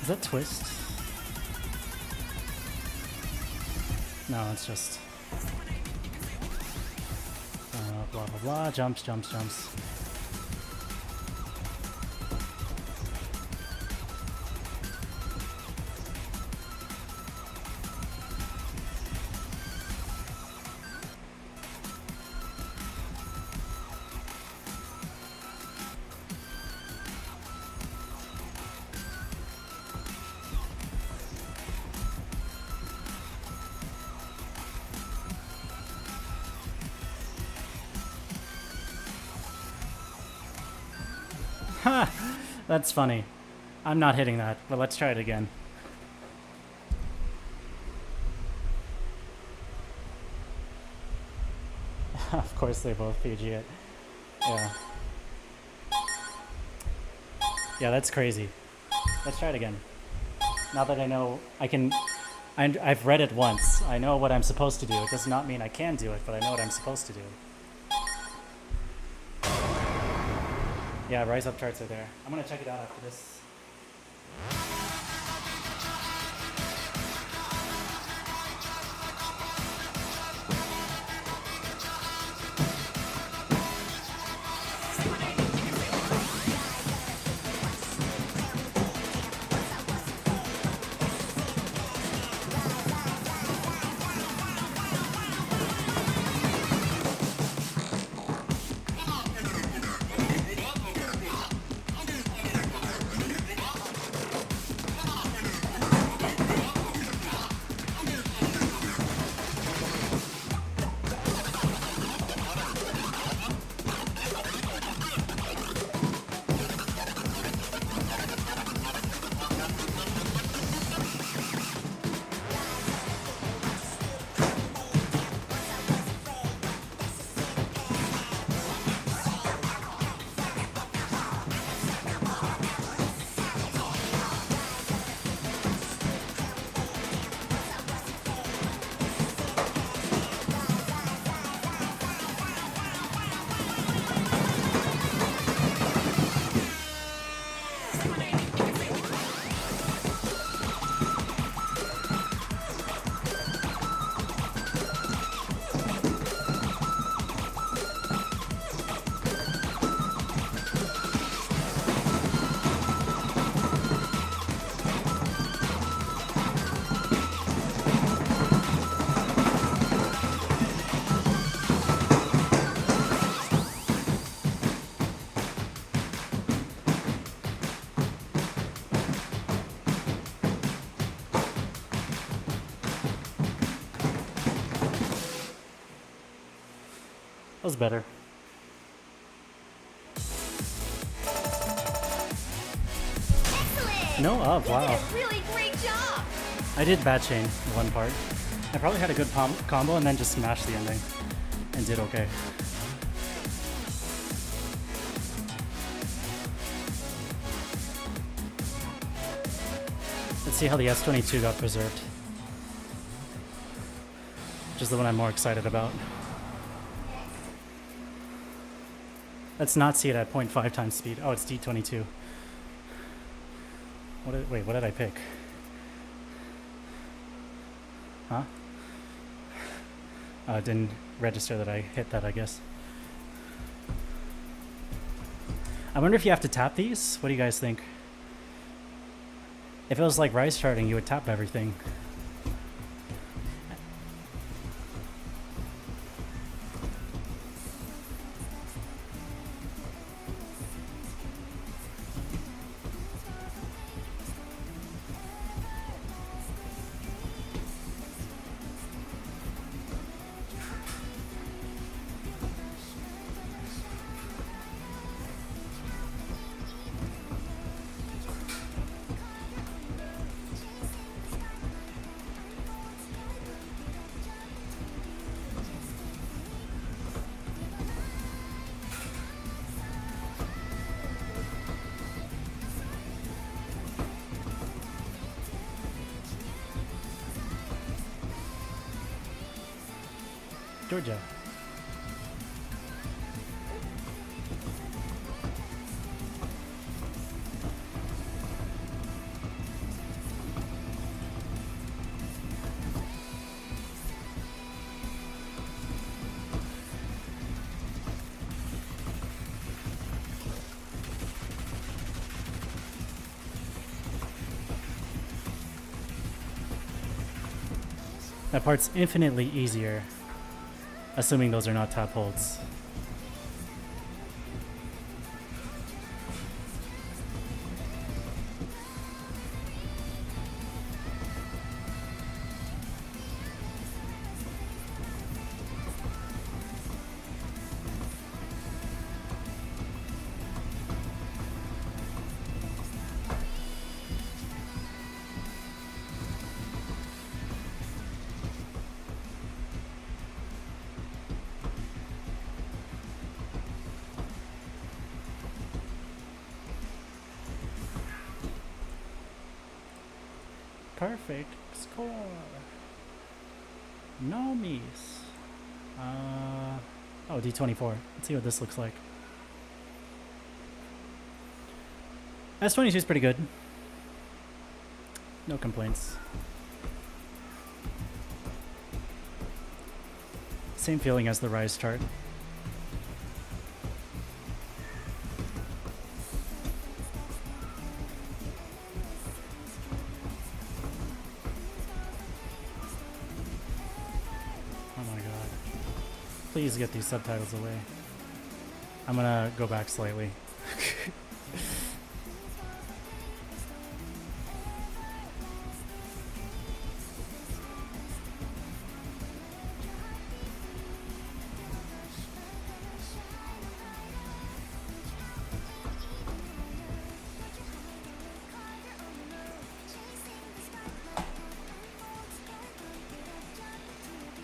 Speaker 1: Is that twist? No, it's just blah blah blah. Jumps, jumps, jumps. That's funny. I'm not hitting that, but let's try it again. Of course they both PG it. Yeah. Yeah, that's crazy. Let's try it again. Now that I know I've read it once. I know what I'm supposed to do. It does not mean I can do it, but I know what I'm supposed to do. Yeah, Rise Up charts are there. I'm gonna check it out after this. That was better.
Speaker 2: Excellent!
Speaker 1: No up,
Speaker 2: You
Speaker 1: wow.
Speaker 2: did a really great job!
Speaker 1: I did bad chain one part. I probably had a good combo and then just smashed the ending and did okay. Let's see how the S22 got preserved. Which is the one I'm more excited about. Let's not see it at 0.5 times speed. Oh, it's D22. Wait, what did I pick? Huh? It didn't register that I hit that, I guess. I wonder if you have to tap these? What do you guys think? If it was like Rise charting, you would tap everything. Georgia. That part's infinitely easier, assuming those are not tap holds. Perfect score. No miss. Oh, D24. Let's see what this looks like. S22 is pretty good. No complaints. Same feeling as the Rise chart. Oh my god. Please get these subtitles away. I'm gonna go back slightly.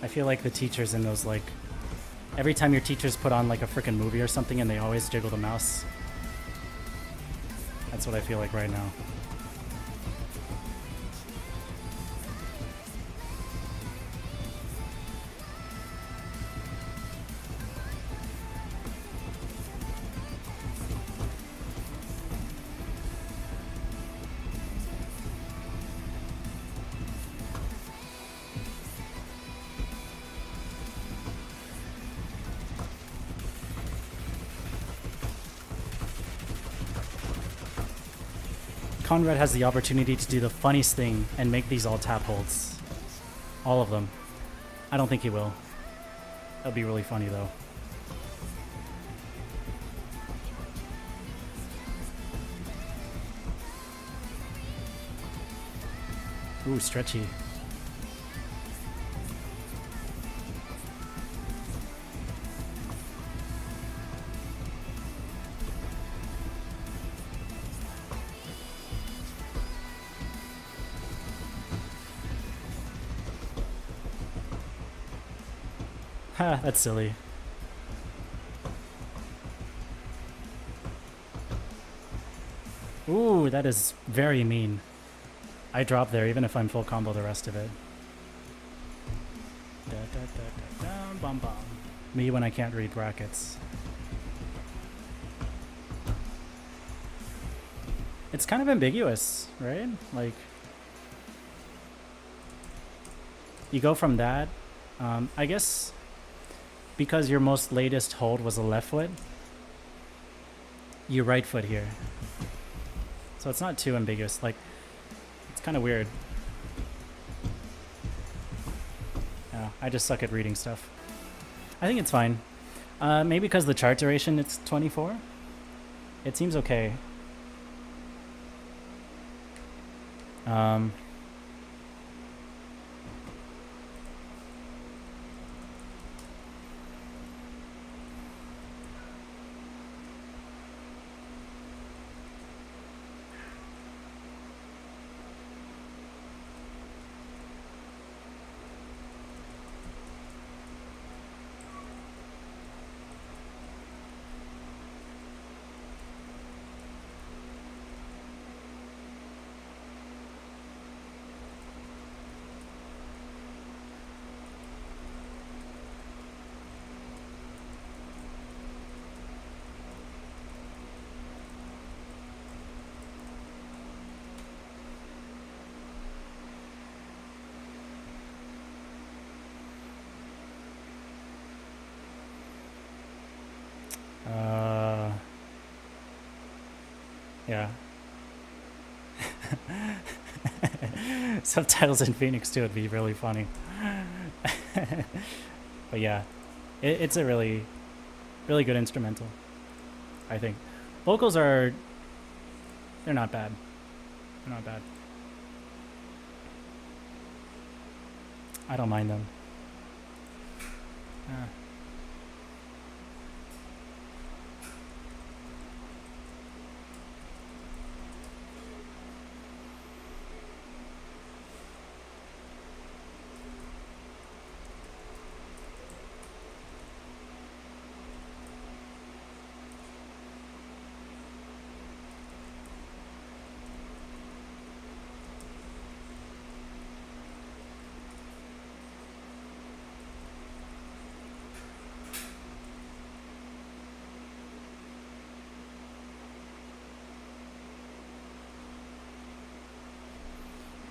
Speaker 1: I feel like the teachers in those, like, every time your teachers put on like a freaking movie or something and they always jiggle the mouse. That's what I feel like right now. Conrad has the opportunity to do the funniest thing and make these all tap holds. All of them. I don't think he will. That'll be really funny though. Ooh, stretchy. Ha, that's silly. Ooh, that is very mean. I drop there even if I'm full combo the rest of it. Da, da, da, da, da, bum, bum. Me when I can't read brackets. It's kind of ambiguous, right? Like, you go from that, I guess because your most latest hold was a left foot, you right foot here. So it's not too ambiguous. Like, it's kind of weird. Yeah, I just suck at reading stuff. I think it's fine. Maybe because the chart duration, it's 24. It seems okay. Yeah. Subtitles in Phoenix too would be really funny. But yeah, it's a really, really good instrumental, I think. Vocals are, they're not bad. They're not bad. I don't mind them.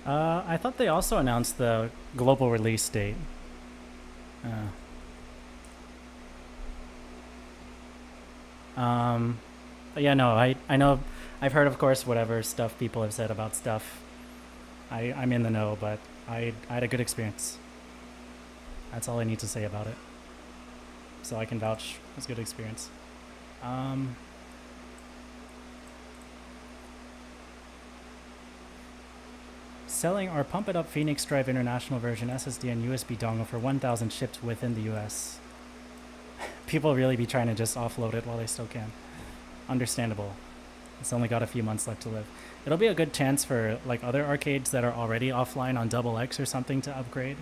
Speaker 1: I thought they also announced the global release date. But yeah, no, I know, I've heard, of course, whatever stuff people have said about stuff. I'm in the know, but I had a good experience. That's all I need to say about it. So I can vouch. It was a good experience. Selling our Pump It Up Phoenix Drive International version SSD and USB dongle for 1,000 shipped within the US. People really be trying to just offload it while they still can. Understandable. It's only got a few months left to live. It'll be a good chance for like other arcades that are already offline on Double X or something to upgrade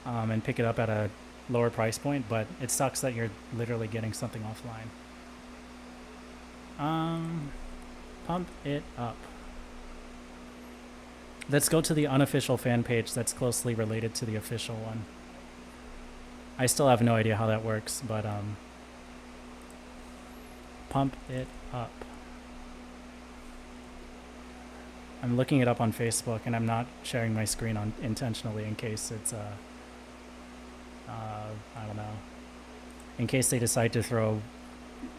Speaker 1: and pick it up at a lower price point, but it sucks that you're literally getting something offline. Pump it up. Let's go to the unofficial fan page that's closely related to the official one. I still have no idea how that works, but pump it up. I'm looking it up on Facebook, and I'm not sharing my screen on intentionally in case it's I don't know, in case they decide to throw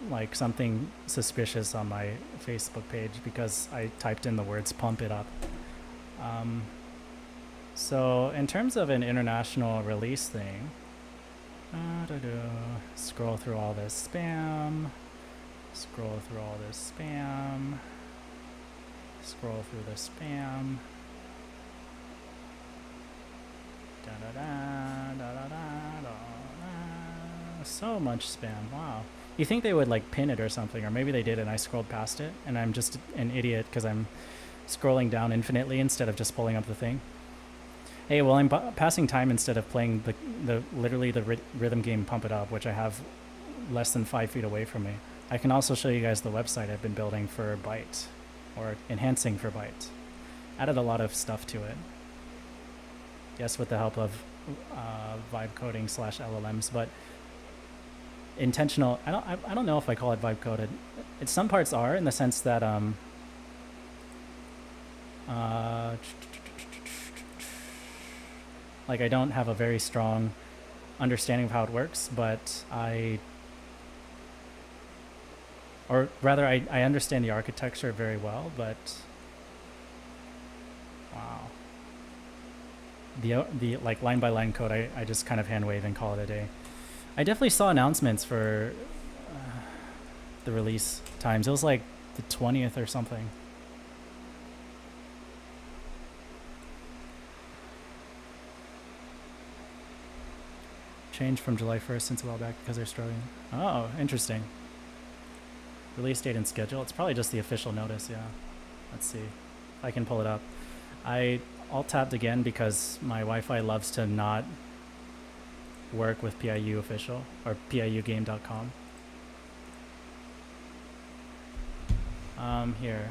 Speaker 1: like something suspicious on my Facebook page because I typed in the words "pump it up." So in terms of an international release thing, scroll through all this spam, scroll through all this spam, scroll through the spam. So much spam. Wow. You think they would like pin it or something, or maybe they did and I scrolled past it and I'm just an idiot because I'm scrolling down infinitely instead of just pulling up the thing. Hey, well, I'm passing time instead of playing the literally the rhythm game Pump It Up, which I have less than 5 feet away from me. I can also show you guys the website I've been building for Byte, or enhancing for Byte. Added a lot of stuff to it. Yes, with the help of vibe coding / LLMs, but intentional. I don't know if I call it vibe coded. Some parts are, in the sense that like I don't have a very strong understanding of how it works, but I understand the architecture very well, but wow. The like line by line code, I just kind of hand wave and call it a day. I definitely saw announcements for the release times. It was like the 20th or something. Changed from July 1st since a while back because they're struggling. Oh, interesting. Release date and schedule. It's probably just the official notice, yeah. Let's see. I can pull it up. I alt-tabbed again because my Wi-Fi loves to not work with PIU official or PIUgame.com. Here.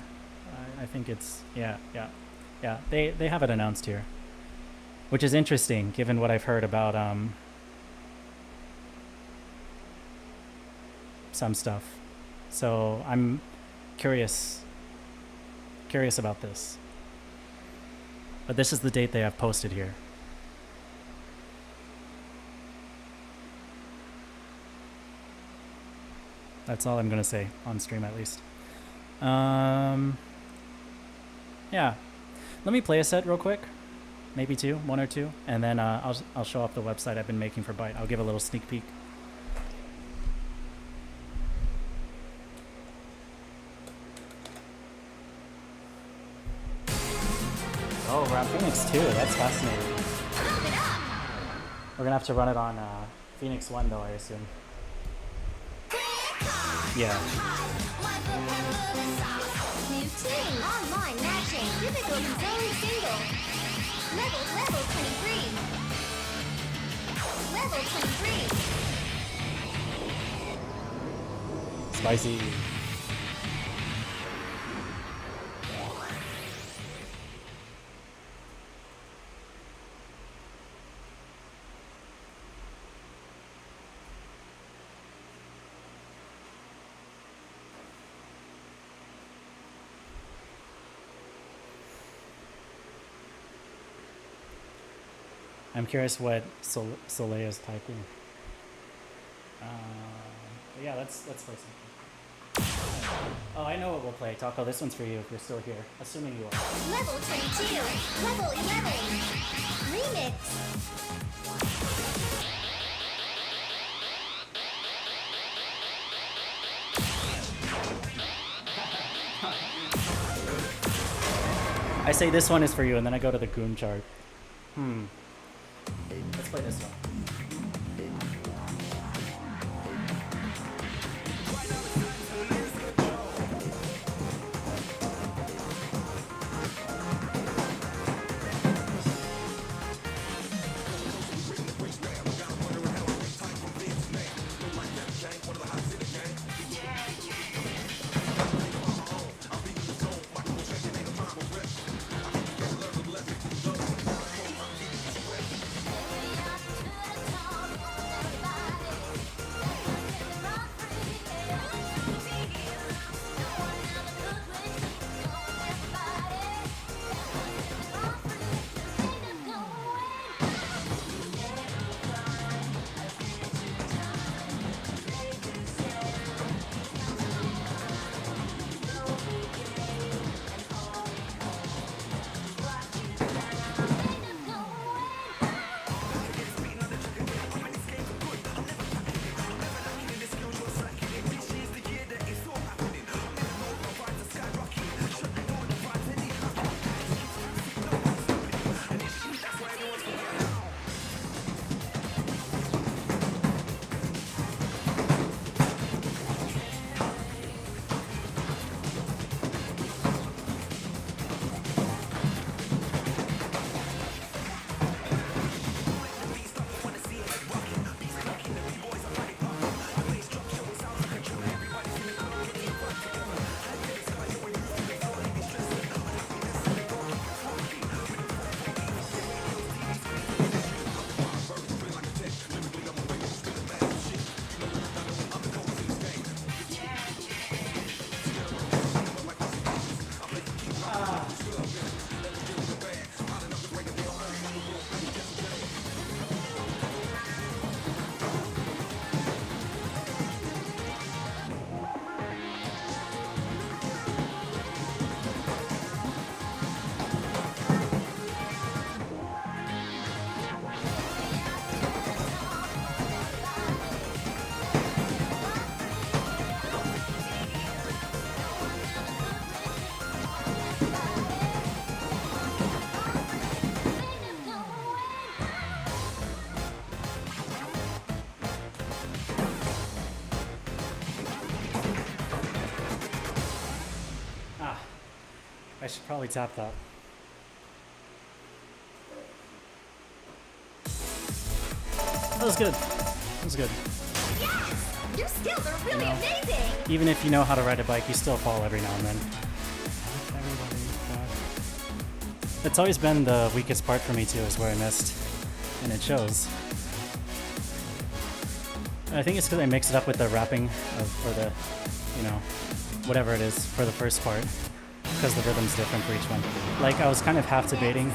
Speaker 1: I think it's, yeah. They have it announced here, which is interesting given what I've heard about some stuff. So I'm curious about this. But this is the date they have posted here. That's all I'm going to say on stream, at least. Yeah. Let me play a set real quick. Maybe two, one or two. And then I'll show off the website I've been making for Byte. I'll give a little sneak peek. Oh, we're on Phoenix 2. That's fascinating. We're going to have to run it on Phoenix 1, though, I assume. Yeah.
Speaker 2: New team online matching. Difficulty zone single. Level 23. Level 23.
Speaker 1: Spicy. I'm curious what Soleil is typing. But yeah, let's play something. Oh, I know what we'll play. Taco, this one's for you if you're still here. Assuming you are.
Speaker 2: Level 22. Level 11. Remix.
Speaker 1: I say this one is for you, and then I go to the goon chart. Let's play this one. I should probably tap that. That was good. That was good.
Speaker 2: Yes! Your skills are really amazing!
Speaker 1: Even if you know how to ride a bike, you still fall every now and then. It's always been the weakest part for me too, is where I missed. And it shows. I think it's because I mixed it up with the rapping or the, whatever it is for the first part. Because the rhythm's different for each one. Like, I was kind of half debating.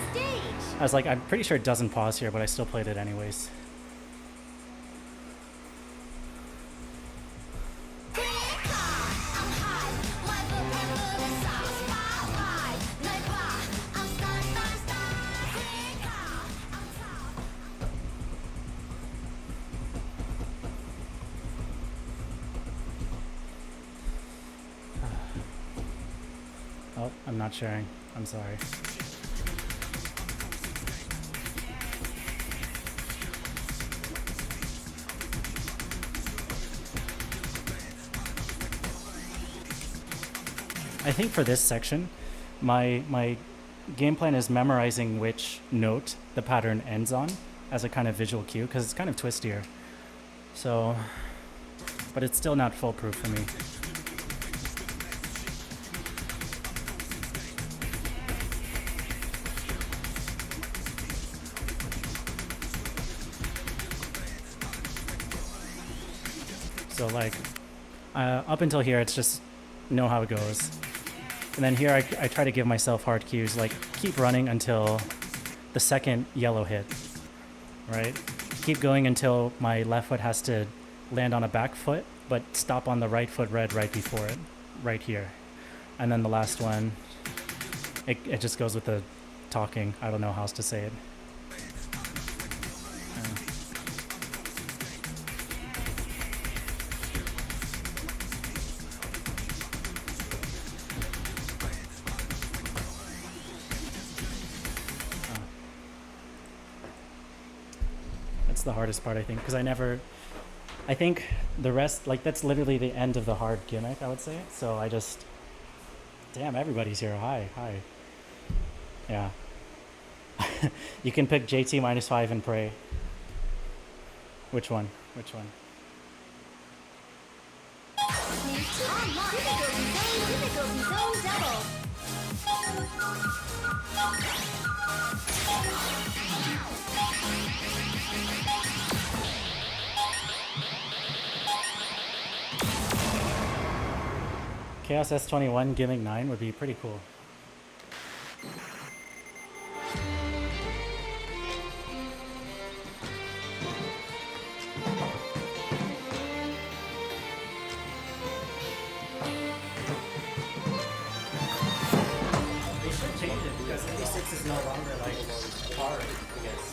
Speaker 1: I was like, I'm pretty sure it doesn't pause here, but I still played it anyways. Oh, I'm not sharing. I'm sorry. I think for this section, my game plan is memorizing which note the pattern ends on as a kind of visual cue, because it's kind of twistier. So, but it's still not foolproof for me. So like, up until here, it's just know how it goes. And then here, I try to give myself hard cues, like keep running until the second yellow hit. right? Keep going until my left foot has to land on a back foot, but stop on the right foot red right before it, right here. And then the last one, it just goes with the talking. I don't know how else to say it. That's the hardest part, I think, because I think the rest, like, that's literally the end of the hard gimmick, I would say. So I just, damn, everybody's here. Hi. Yeah. You can pick JT -5 and pray. Which one?
Speaker 2: Difficulty zone double.
Speaker 1: Chaos S21 gimmick 9 would be pretty cool. They should change it because 86 is no longer like hard, I guess.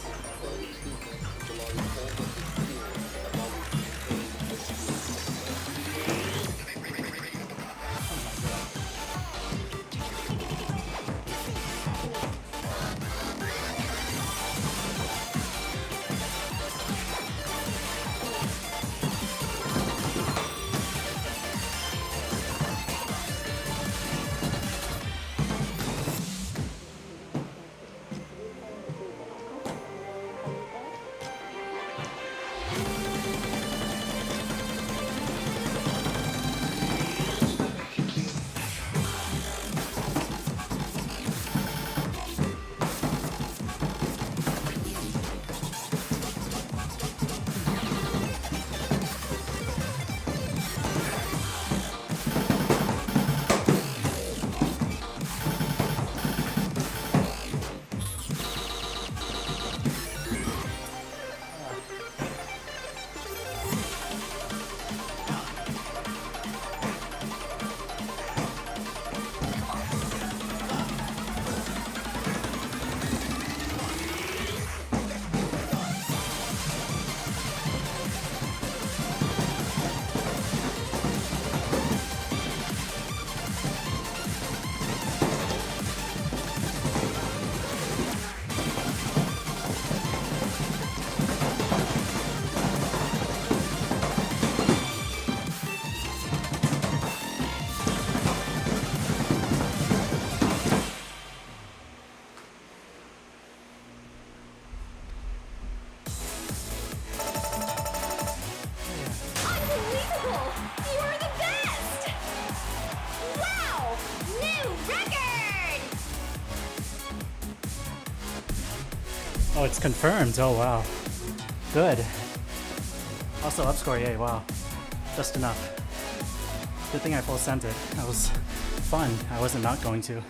Speaker 2: Unbelievable! You're the best! Wow! New record!
Speaker 1: Oh, it's confirmed. Oh, wow. Good. Also, upscore, yay, wow. Just enough. Good thing I full sent it. That was fun. I wasn't not going to.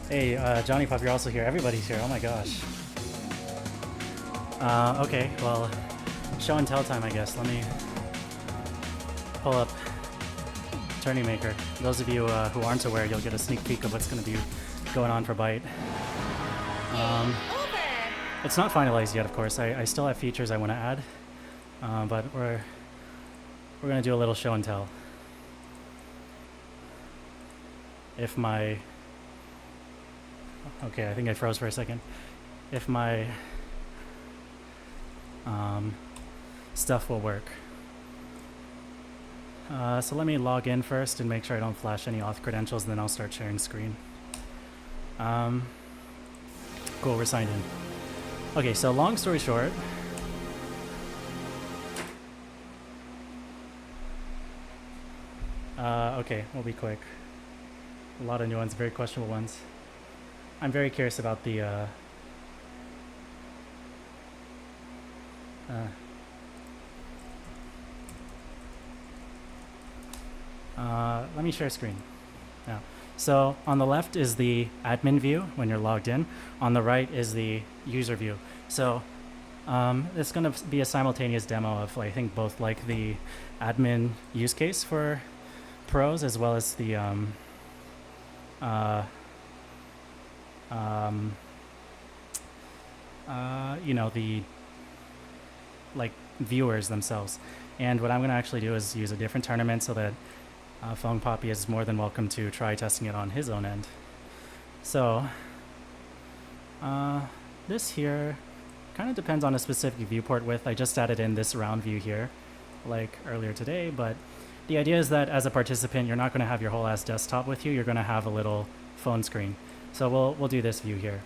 Speaker 1: Hey, Johnny Pop, you're also here. Everybody's here. Oh my gosh. Okay, well, show and tell time, I guess. Let me pull up Tourney Maker. Those of you who aren't aware, you'll get a sneak peek of what's going to be going on for Byte.
Speaker 2: Over!
Speaker 1: It's not finalized yet, of course. I still have features I want to add, but we're going to do a little show and tell. If my... Okay, I think I froze for a second. If my stuff will work. So let me log in first and make sure I don't flash any auth credentials, and then I'll start sharing screen. Cool, we're signed in. Okay, so long story short, okay, we'll be quick. A lot of new ones, very questionable ones. I'm very curious about the Let me share screen. Yeah. So on the left is the admin view when you're logged in. On the right is the user view. So it's going to be a simultaneous demo of, I think, both like the admin use case for pros as well as the you know, the like viewers themselves. And what I'm going to actually do is use a different tournament so that Fong Poppy is more than welcome to try testing it on his own end. So this here kind of depends on a specific viewport width. I just added in this round view here like earlier today, but the idea is that as a participant, you're not going to have your whole ass desktop with you. You're going to have a little phone screen. So we'll do this view here.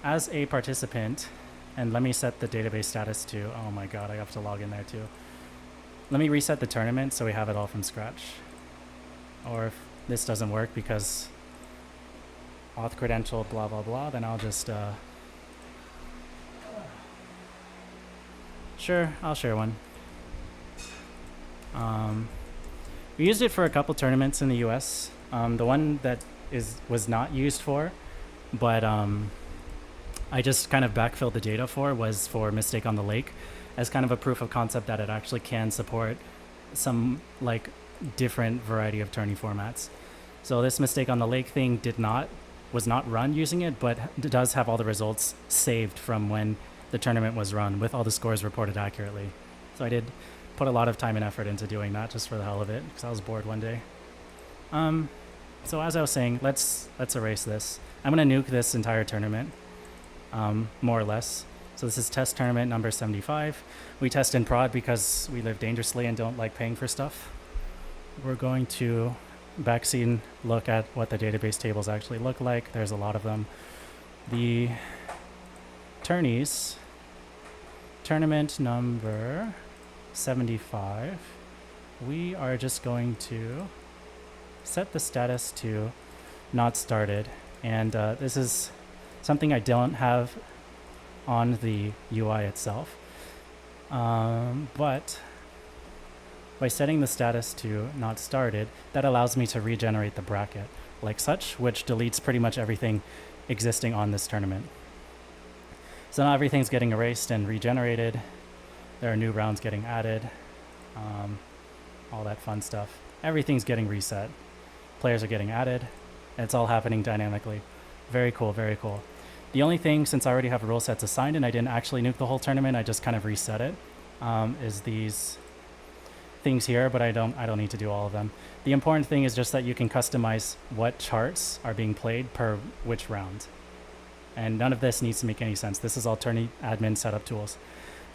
Speaker 1: As a participant, and let me set the database status to, oh my god, I have to log in there too. Let me reset the tournament so we have it all from scratch. Or if this doesn't work because auth credential, blah, blah, blah, then I'll just, sure, I'll share one. We used it for a couple tournaments in the US. The one that was not used for, but I just kind of backfilled the data for was for Mistake on the Lake as kind of a proof of concept that it actually can support some like different variety of tourney formats. So this Mistake on the Lake thing was not run using it, but does have all the results saved from when the tournament was run with all the scores reported accurately. So I did put a lot of time and effort into doing that just for the hell of it because I was bored one day. So as I was saying, let's erase this. I'm going to nuke this entire tournament, more or less. So this is test tournament number 75. We test in prod because we live dangerously and don't like paying for stuff. We're going to backseat look at what the database tables actually look like. There's a lot of them. The tourneys, tournament number 75, we are just going to set the status to not started. And this is something I don't have on the UI itself. But by setting the status to not started, that allows me to regenerate the bracket like such, which deletes pretty much everything existing on this tournament. So now everything's getting erased and regenerated. There are new rounds getting added, all that fun stuff. Everything's getting reset. Players are getting added. It's all happening dynamically. Very cool, very cool. The only thing, since I already have rule sets assigned and I didn't actually nuke the whole tournament, I just kind of reset it, is these things here, but I don't need to do all of them. The important thing is just that you can customize what charts are being played per which round. And none of this needs to make any sense. This is all tourney admin setup tools.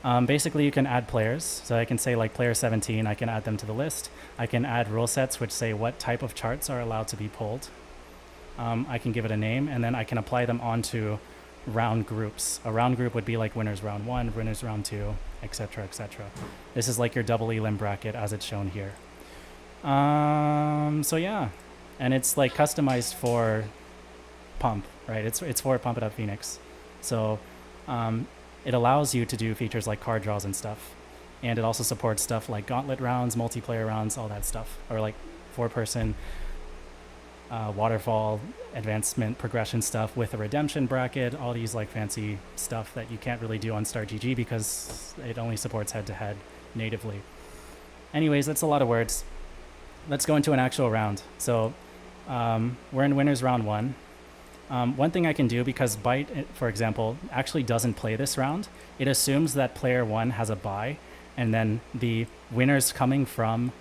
Speaker 1: Basically, you can add players. So I can say like player 17, I can add them to the list. I can add rule sets which say what type of charts are allowed to be pulled. I can give it a name, and then I can apply them onto round groups. A round group would be like winners round 1, winners round 2, etc., etc. This is like your double elim bracket as it's shown here. So yeah, and it's like customized for Pump, right? It's for Pump It Up Phoenix. So it allows you to do features like card draws and stuff. And it also supports stuff like gauntlet rounds, multiplayer rounds, all that stuff. Or like 4-person waterfall, advancement, progression stuff with a redemption bracket, all these like fancy stuff that you can't really do on StarGG because it only supports head-to-head natively. Anyways, that's a lot of words. Let's go into an actual round. So we're in winners round 1. One thing I can do, because Byte, for example, actually doesn't play this round, it assumes that player 1 has a bye, and then the winners coming from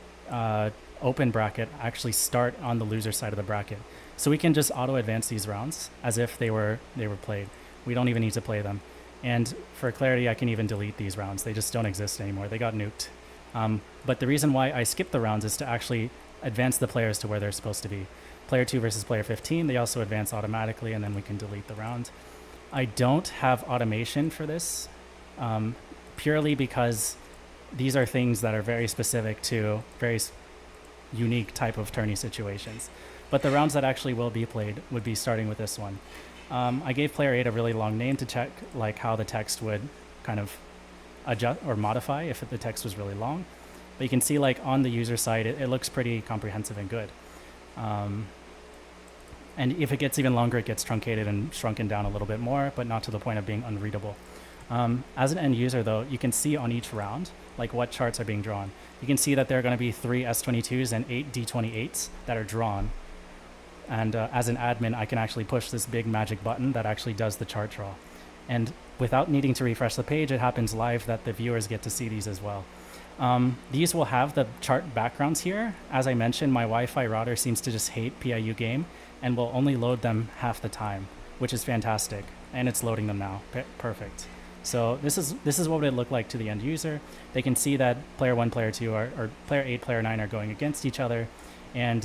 Speaker 1: open bracket actually start on the loser side of the bracket. So we can just auto-advance these rounds as if they were played. We don't even need to play them. And for clarity, I can even delete these rounds. They just don't exist anymore. They got nuked. But the reason why I skip the rounds is to actually advance the players to where they're supposed to be. Player 2 versus player 15, they also advance automatically, and then we can delete the round. I don't have automation for this, purely because these are things that are very specific to very unique type of tourney situations. But the rounds that actually will be played would be starting with this one. I gave player 8 a really long name to check like how the text would kind of adjust or modify if the text was really long. But you can see like on the user side, it looks pretty comprehensive and good. And if it gets even longer, it gets truncated and shrunken down a little bit more, but not to the point of being unreadable. As an end user, though, you can see on each round like what charts are being drawn. You can see that there are going to be 3 S22s and 8 D28s that are drawn. And as an admin, I can actually push this big magic button that actually does the chart draw. And without needing to refresh the page, it happens live that the viewers get to see these as well. These will have the chart backgrounds here. As I mentioned, my Wi-Fi router seems to just hate PIU game and will only load them half the time, which is fantastic. And it's loading them now. Perfect. So this is what it would look like to the end user. They can see that player 1, player 2, or player 8, player 9 are going against each other, and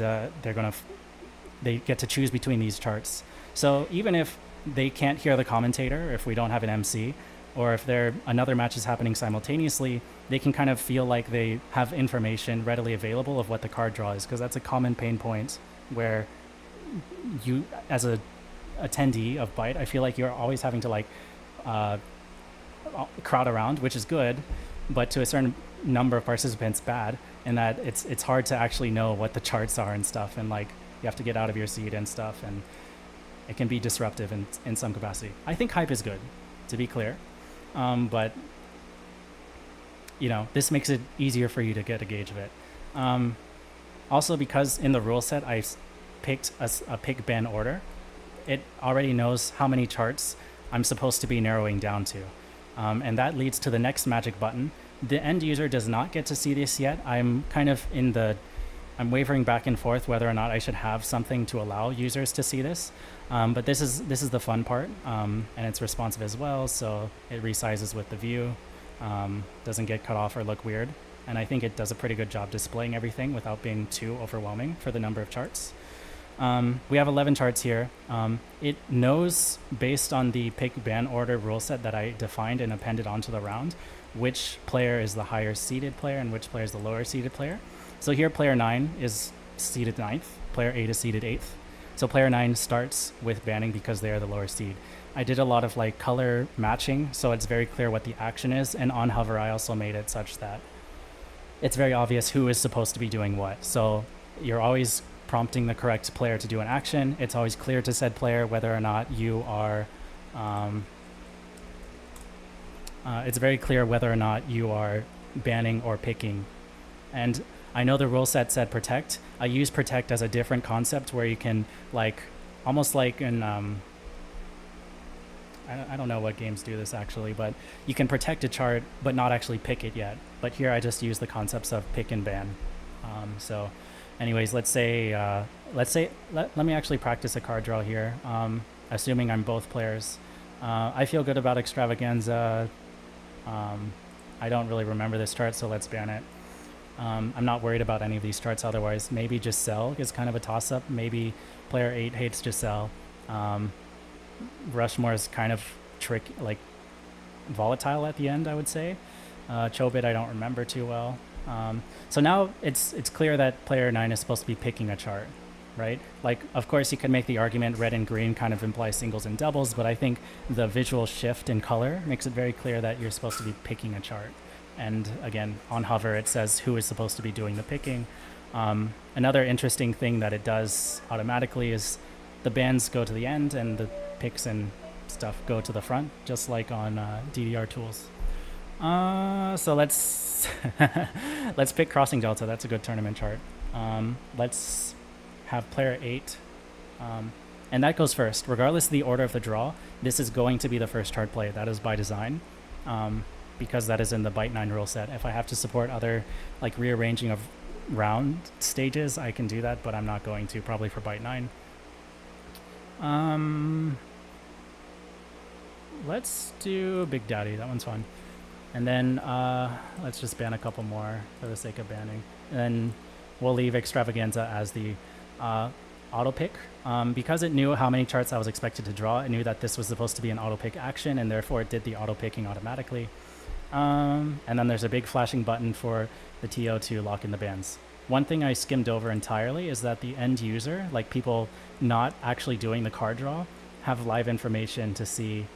Speaker 1: they get to choose between these charts. So even if they can't hear the commentator, if we don't have an MC, or if another match is happening simultaneously, they can kind of feel like they have information readily available of what the card draw is, because that's a common pain point where you, as a attendee of Byte, I feel like you're always having to like crowd around, which is good, but to a certain number of participants, bad, in that it's hard to actually know what the charts are and stuff, and like you have to get out of your seat and stuff, and it can be disruptive in some capacity. I think hype is good, to be clear, but you know, this makes it easier for you to get a gauge of it. Also, because in the rule set I picked a pick ban order, it already knows how many charts I'm supposed to be narrowing down to. And that leads to the next magic button. The end user does not get to see this yet. I'm kind of I'm wavering back and forth whether or not I should have something to allow users to see this. But this is the fun part, and it's responsive as well, so it resizes with the view, doesn't get cut off or look weird. And I think it does a pretty good job displaying everything without being too overwhelming for the number of charts. We have 11 charts here. It knows, based on the pick ban order rule set that I defined and appended onto the round, which player is the higher seeded player and which player is the lower seeded player. So here player 9 is seeded 9th, player 8 is seeded 8th. So player 9 starts with banning because they are the lower seed. I did a lot of like color matching, so it's very clear what the action is, and on hover I also made it such that it's very obvious who is supposed to be doing what. So you're always prompting the correct player to do an action. It's always clear to said player whether or not you are it's very clear whether or not you are banning or picking. And I know the rule set said protect. I use protect as a different concept where you can, like, almost like in I don't know what games do this actually, but you can protect a chart but not actually pick it yet. But here I just use the concepts of pick and ban. So anyways, let's let me actually practice a card draw here, assuming I'm both players. I feel good about Extravaganza. I don't really remember this chart, so let's ban it. I'm not worried about any of these charts otherwise. Maybe Giselle is kind of a toss-up. Maybe player 8 hates Giselle. Rushmore is kind of volatile at the end, I would say. Chobit I don't remember too well. So now it's clear that player 9 is supposed to be picking a chart, right? Like, of course, you could make the argument red and green kind of imply singles and doubles, but I think the visual shift in color makes it very clear that you're supposed to be picking a chart. And again, on hover, it says who is supposed to be doing the picking. Another interesting thing that it does automatically is the bans go to the end and the picks and stuff go to the front, just like on DDR tools. So let's let's pick Crossing Delta. That's a good tournament chart. Let's have player 8, and that goes first. Regardless of the order of the draw, this is going to be the first chart play. That is by design, because that is in the Byte 9 rule set. If I have to support other like rearranging of round stages, I can do that, but I'm not going to, probably for Byte 9. Let's do Big Daddy. That one's fun. And then let's just ban a couple more for the sake of banning. And then we'll leave Extravaganza as the auto pick. Because it knew how many charts I was expected to draw, it knew that this was supposed to be an auto pick action, and therefore it did the auto picking automatically. And then there's a big flashing button for the TO to lock in the bans. One thing I skimmed over entirely is that the end user, like people not actually doing the card draw, have live information to see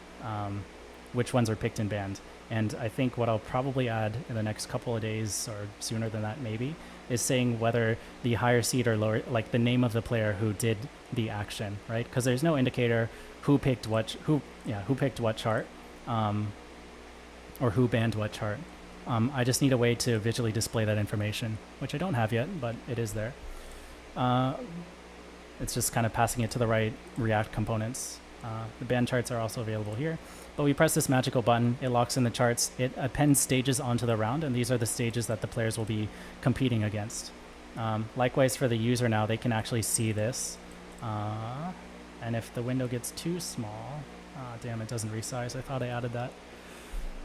Speaker 1: which ones are picked and banned. And I think what I'll probably add in the next couple of days, or sooner than that maybe, is saying whether the higher seed or lower, like the name of the player who did the action, right? Because there's no indicator who picked what, who picked what chart, or who banned what chart. I just need a way to visually display that information, which I don't have yet, but it is there. It's just kind of passing it to the right React components. The band charts are also available here. But we press this magical button, it locks in the charts, it appends stages onto the round, and these are the stages that the players will be competing against. Likewise for the user now, they can actually see this. And if the window gets too small, damn, it doesn't resize. I thought I added that.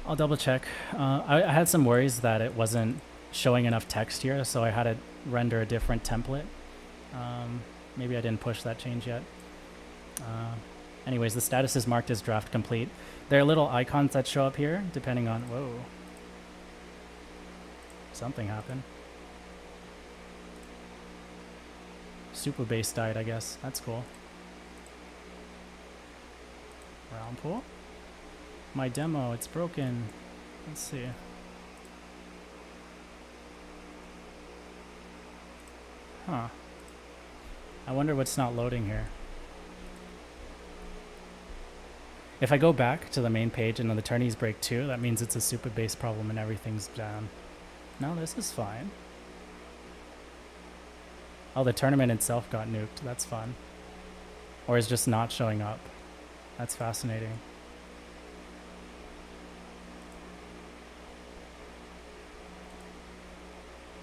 Speaker 1: I'll double check. I had some worries that it wasn't showing enough text here, so I had it render a different template. Maybe I didn't push that change yet. Anyways, the status is marked as draft complete. There are little icons that show up here, depending on... Whoa. Something happened. Super base died, I guess. That's cool. Round pool? My demo, it's broken. Let's see. Huh. I wonder what's not loading here. If I go back to the main page and the tourneys break too, that means it's a super base problem and everything's down. No, this is fine. Oh, the tournament itself got nuked. That's fun. Or is just not showing up. That's fascinating.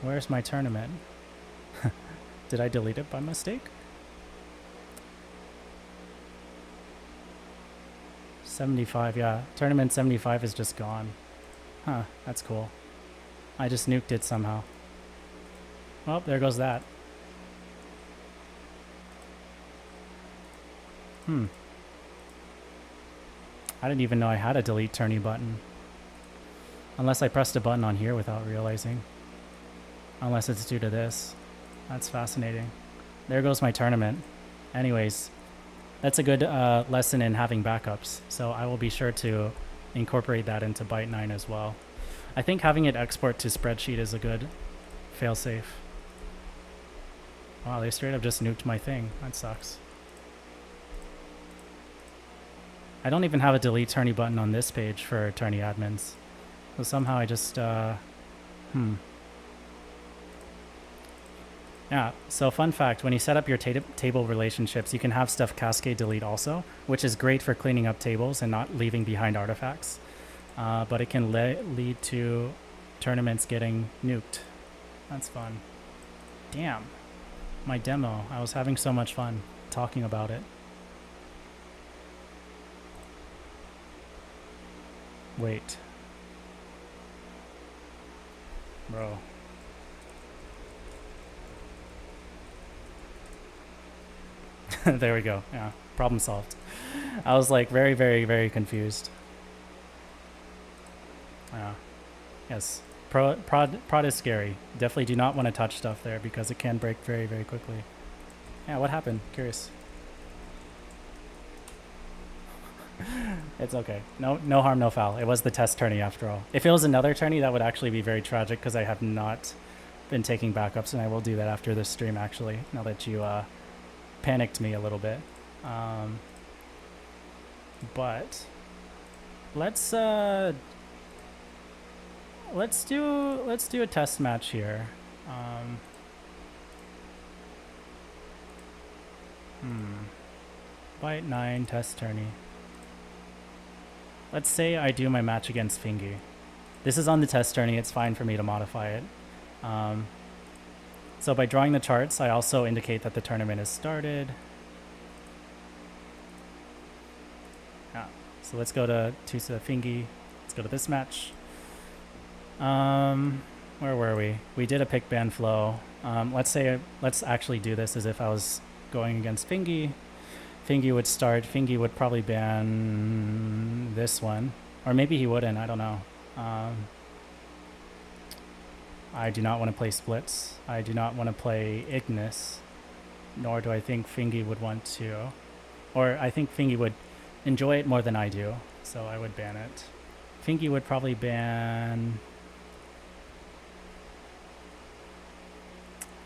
Speaker 1: Where's my tournament? Did I delete it by mistake? 75, yeah. Tournament 75 is just gone. Huh, that's cool. I just nuked it somehow. Well, there goes that. I didn't even know I had a delete tourney button. Unless I pressed a button on here without realizing. Unless it's due to this. That's fascinating. There goes my tournament. Anyways, that's a good lesson in having backups. So I will be sure to incorporate that into Byte 9 as well. I think having it export to spreadsheet is a good failsafe. Wow, they straight up just nuked my thing. That sucks. I don't even have a delete tourney button on this page for tourney admins. So somehow I just, Yeah, so fun fact, when you set up your table relationships, you can have stuff cascade delete also, which is great for cleaning up tables and not leaving behind artifacts. But it can lead to tournaments getting nuked. That's fun. Damn, my demo. I was having so much fun talking about it. Wait. Bro. There we go. Yeah, problem solved. I was like very, very, very confused. Yeah. Yes. Prod is scary. Definitely do not want to touch stuff there because it can break very, very quickly. Yeah, what happened? Curious. It's okay. No harm, no foul. It was the test tourney after all. If it was another tourney, that would actually be very tragic because I have not been taking backups, and I will do that after this stream actually, now that you panicked me a little bit. But let's do a test match here. Byte 9 test tourney. Let's say I do my match against Fingy. This is on the test tourney. It's fine for me to modify it. So by drawing the charts, I also indicate that the tournament is started. Yeah. So let's go to TUSA Fingy. Let's go to this match. Where were we? We did a pick ban flow. Let's actually do this as if I was going against Fingy. Fingy would start. Fingy would probably ban this one. Or maybe he wouldn't. I don't know. I do not want to play splits. I do not want to play Ignis. Nor do I think Fingy would want to. Or I think Fingy would enjoy it more than I do. So I would ban it. Fingy would probably ban...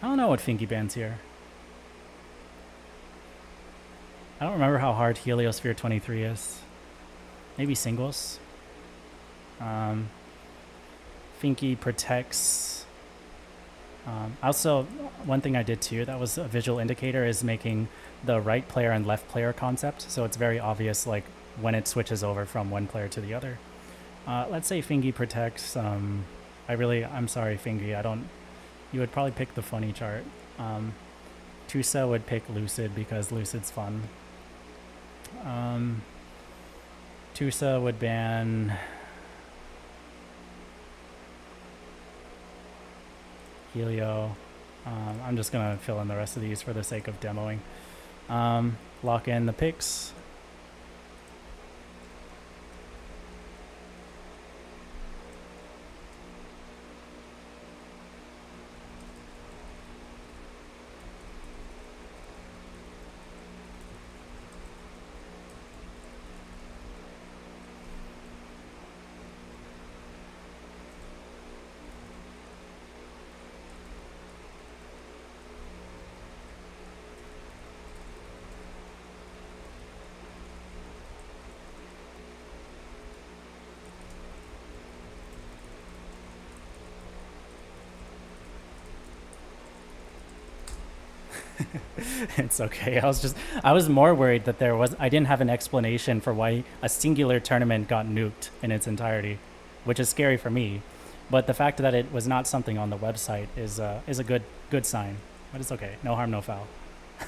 Speaker 1: I don't know what Fingy bans here. I don't remember how hard Heliosphere 23 is. Maybe singles. Finky protects. Also, one thing I did too that was a visual indicator is making the right player and left player concept. So it's very obvious like when it switches over from one player to the other. Let's say Fingy protects. I'm sorry, Fingy. You would probably pick the funny chart. TUSA would pick Lucid because Lucid's fun. TUSA would ban Helio. I'm just gonna fill in the rest of these for the sake of demoing. Lock in the picks. It's okay. I was more worried that I didn't have an explanation for why a singular tournament got nuked in its entirety, which is scary for me. But the fact that it was not something on the website is a good sign. But it's okay. No harm, no foul.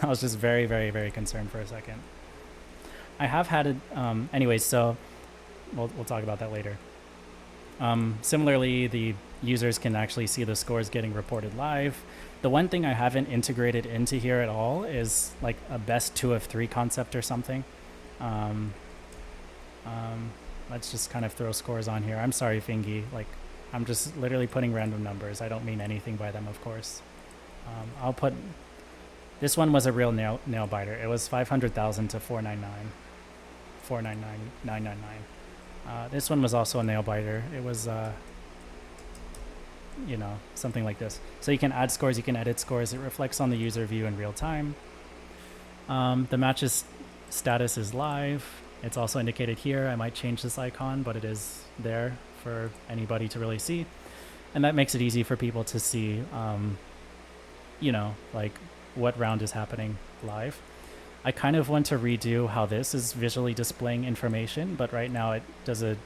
Speaker 1: I was just very, very, very concerned for a second. I have had it, anyways, so we'll talk about that later. Similarly, the users can actually see the scores getting reported live. The one thing I haven't integrated into here at all is like a best 2 of 3 concept or something. Let's just kind of throw scores on here. I'm sorry, Fingy. Like, I'm just literally putting random numbers. I don't mean anything by them, of course. I'll put... This one was a real nail biter. It was 500,000 to 499. 499,999. This one was also a nail biter. It was... you know, something like this. So you can add scores, you can edit scores. It reflects on the user view in real time. The match's status is live. It's also indicated here. I might change this icon, but it is there for anybody to really see. And that makes it easy for people to see, you know, like what round is happening live. I kind of want to redo how this is visually displaying information, but right now it does a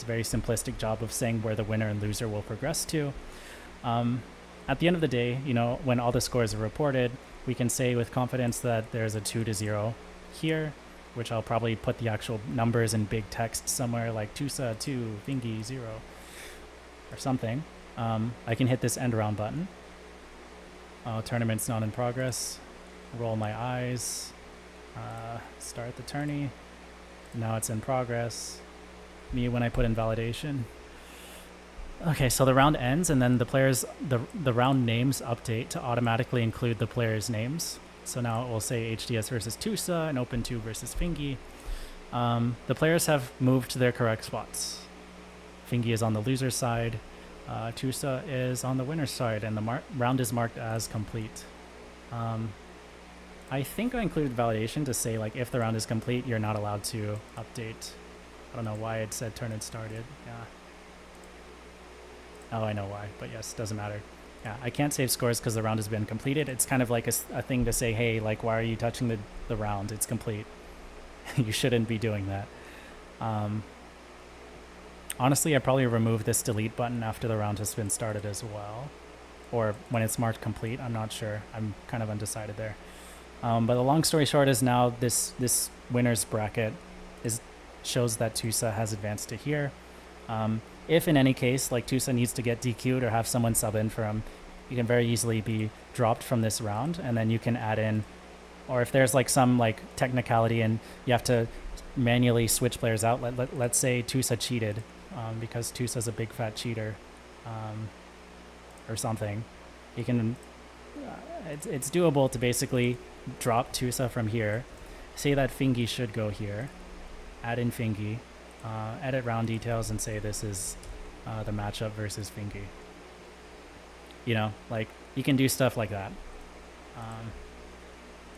Speaker 1: very simplistic job of saying where the winner and loser will progress to. At the end of the day, you know, when all the scores are reported, we can say with confidence that there's a 2-0 here, which I'll probably put the actual numbers in big text somewhere like TUSA 2, Fingy 0, or something. I can hit this end round button. Tournament's not in progress. Roll my eyes. Start the tourney. Now it's in progress. Me when I put in validation. Okay, so the round ends, and then the round names update to automatically include the players' names. So now it will say HDS versus TUSA and Open 2 versus Fingy. The players have moved to their correct spots. Fingy is on the loser side. TUSA is on the winner's side, and the round is marked as complete. I think I included validation to say, like, if the round is complete, you're not allowed to update. I don't know why it said turn it started. Yeah. Oh, I know why, but yes, doesn't matter. Yeah, I can't save scores because the round has been completed. It's kind of like a thing to say, hey, like, why are you touching the round? It's complete. You shouldn't be doing that. Honestly, I probably remove this delete button after the round has been started as well. Or when it's marked complete, I'm not sure. I'm kind of undecided there. But the long story short is now this winner's bracket shows that TUSA has advanced to here. If in any case, like, TUSA needs to get DQ'd or have someone sub in for him, you can very easily be dropped from this round, and then you can add in, or if there's like some like technicality and you have to manually switch players out, let's say TUSA cheated, because TUSA's a big fat cheater, or something, you can, it's doable to basically drop TUSA from here, say that Fingy should go here, add in Fingy, edit round details and say this is the matchup versus Fingy. You know, like you can do stuff like that.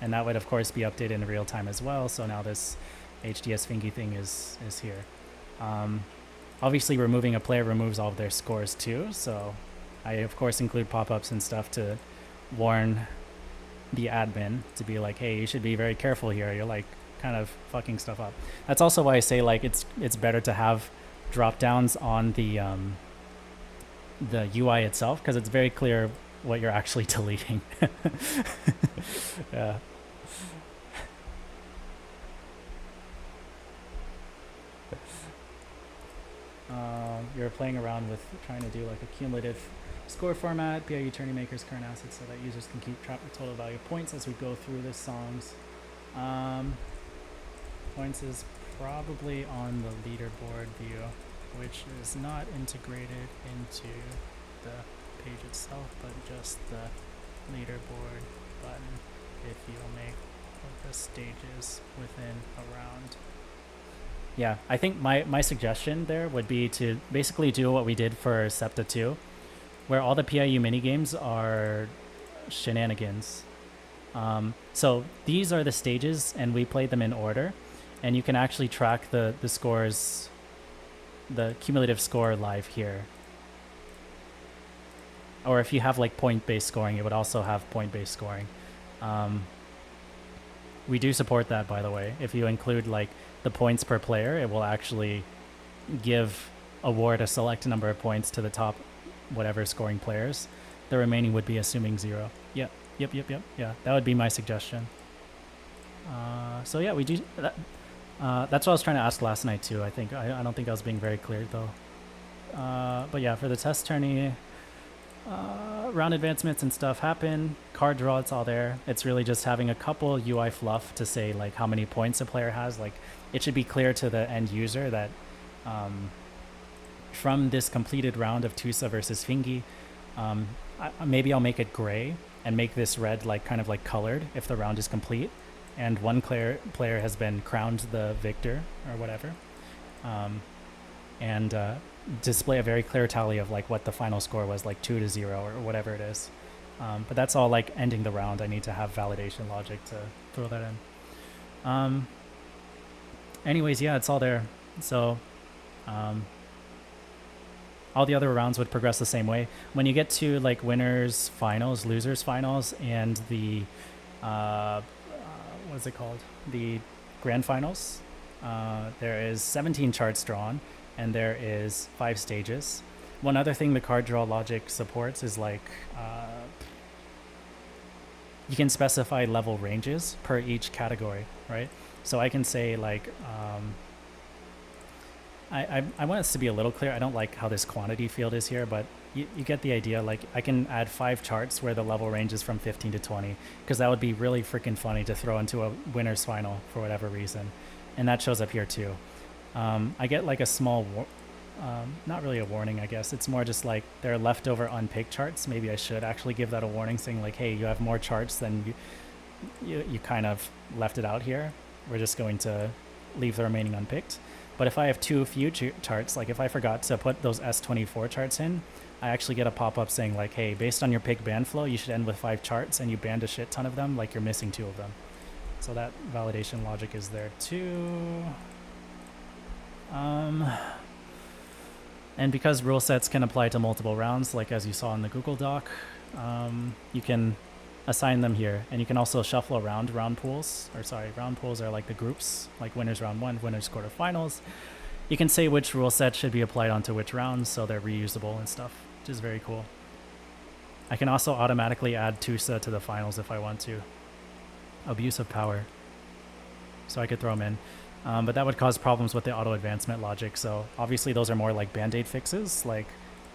Speaker 1: And that would of course be updated in real time as well. So now this HDS Fingy thing is here. Obviously removing a player removes all of their scores too. So I of course include pop-ups and stuff to warn the admin to be like, hey, you should be very careful here. You're like kind of fucking stuff up. That's also why I say like it's better to have drop downs on the UI itself, because it's very clear what you're actually deleting. Yeah. You're playing around with trying to do like a cumulative score format, PIU tourney makers current assets so that users can keep track of total value of points as we go through the songs. Points is probably on the leaderboard view, which is not integrated into the page itself, but just the leaderboard button if you make the stages within a round. Yeah, I think my suggestion there would be to basically do what we did for SEPTA 2, where all the PIU minigames are shenanigans. So these are the stages, and we played them in order, and you can actually track the scores, the cumulative score live here. Or if you have like point-based scoring, it would also have point-based scoring. We do support that, by the way. If you include like the points per player, it will actually award a select number of points to the top whatever scoring players. The remaining would be assuming 0. Yep. Yeah, that would be my suggestion. So yeah, we do that. That's what I was trying to ask last night too. I think I don't think I was being very clear though. But yeah, for the test tourney, round advancements and stuff happen. Card draw, it's all there. It's really just having a couple UI fluff to say like how many points a player has. Like it should be clear to the end user that from this completed round of TUSA versus Fingy, maybe I'll make it gray and make this red like kind of like colored if the round is complete and one player has been crowned the victor or whatever, and display a very clear tally of like what the final score was, like 2-0 or whatever it is. But that's all like ending the round. I need to have validation logic to throw that in. Anyways, yeah, it's all there. So all the other rounds would progress the same way. When you get to like winners finals, losers finals, and the what is it called? The grand finals, there is 17 charts drawn, and there is 5 stages. One other thing the card draw logic supports is like you can specify level ranges per each category, right? So I can say like I want us to be a little clear. I don't like how this quantity field is here, but you get the idea. Like I can add 5 charts where the level range is from 15 to 20, because that would be really freaking funny to throw into a winner's final for whatever reason. And that shows up here too. I get like a small, not really a warning, I guess. It's more just like there are leftover unpicked charts. Maybe I should actually give that a warning saying like, hey, you have more charts than you kind of left it out here. We're just going to leave the remaining unpicked. But if I have too few charts, like if I forgot to put those S24 charts in, I actually get a pop-up saying like, hey, based on your pick ban flow, you should end with 5 charts, and you banned a shit ton of them, like you're missing 2 of them. So that validation logic is there too. And because rule sets can apply to multiple rounds, like as you saw in the Google Doc, you can assign them here, and you can also shuffle around round pools, round pools are like the groups, like winners round 1, winners quarterfinals. You can say which rule set should be applied onto which rounds, so they're reusable and stuff, which is very cool. I can also automatically add TUSA to the finals if I want to. Abuse of power. So I could throw them in. But that would cause problems with the auto advancement logic, so obviously those are more like band-aid fixes. Like,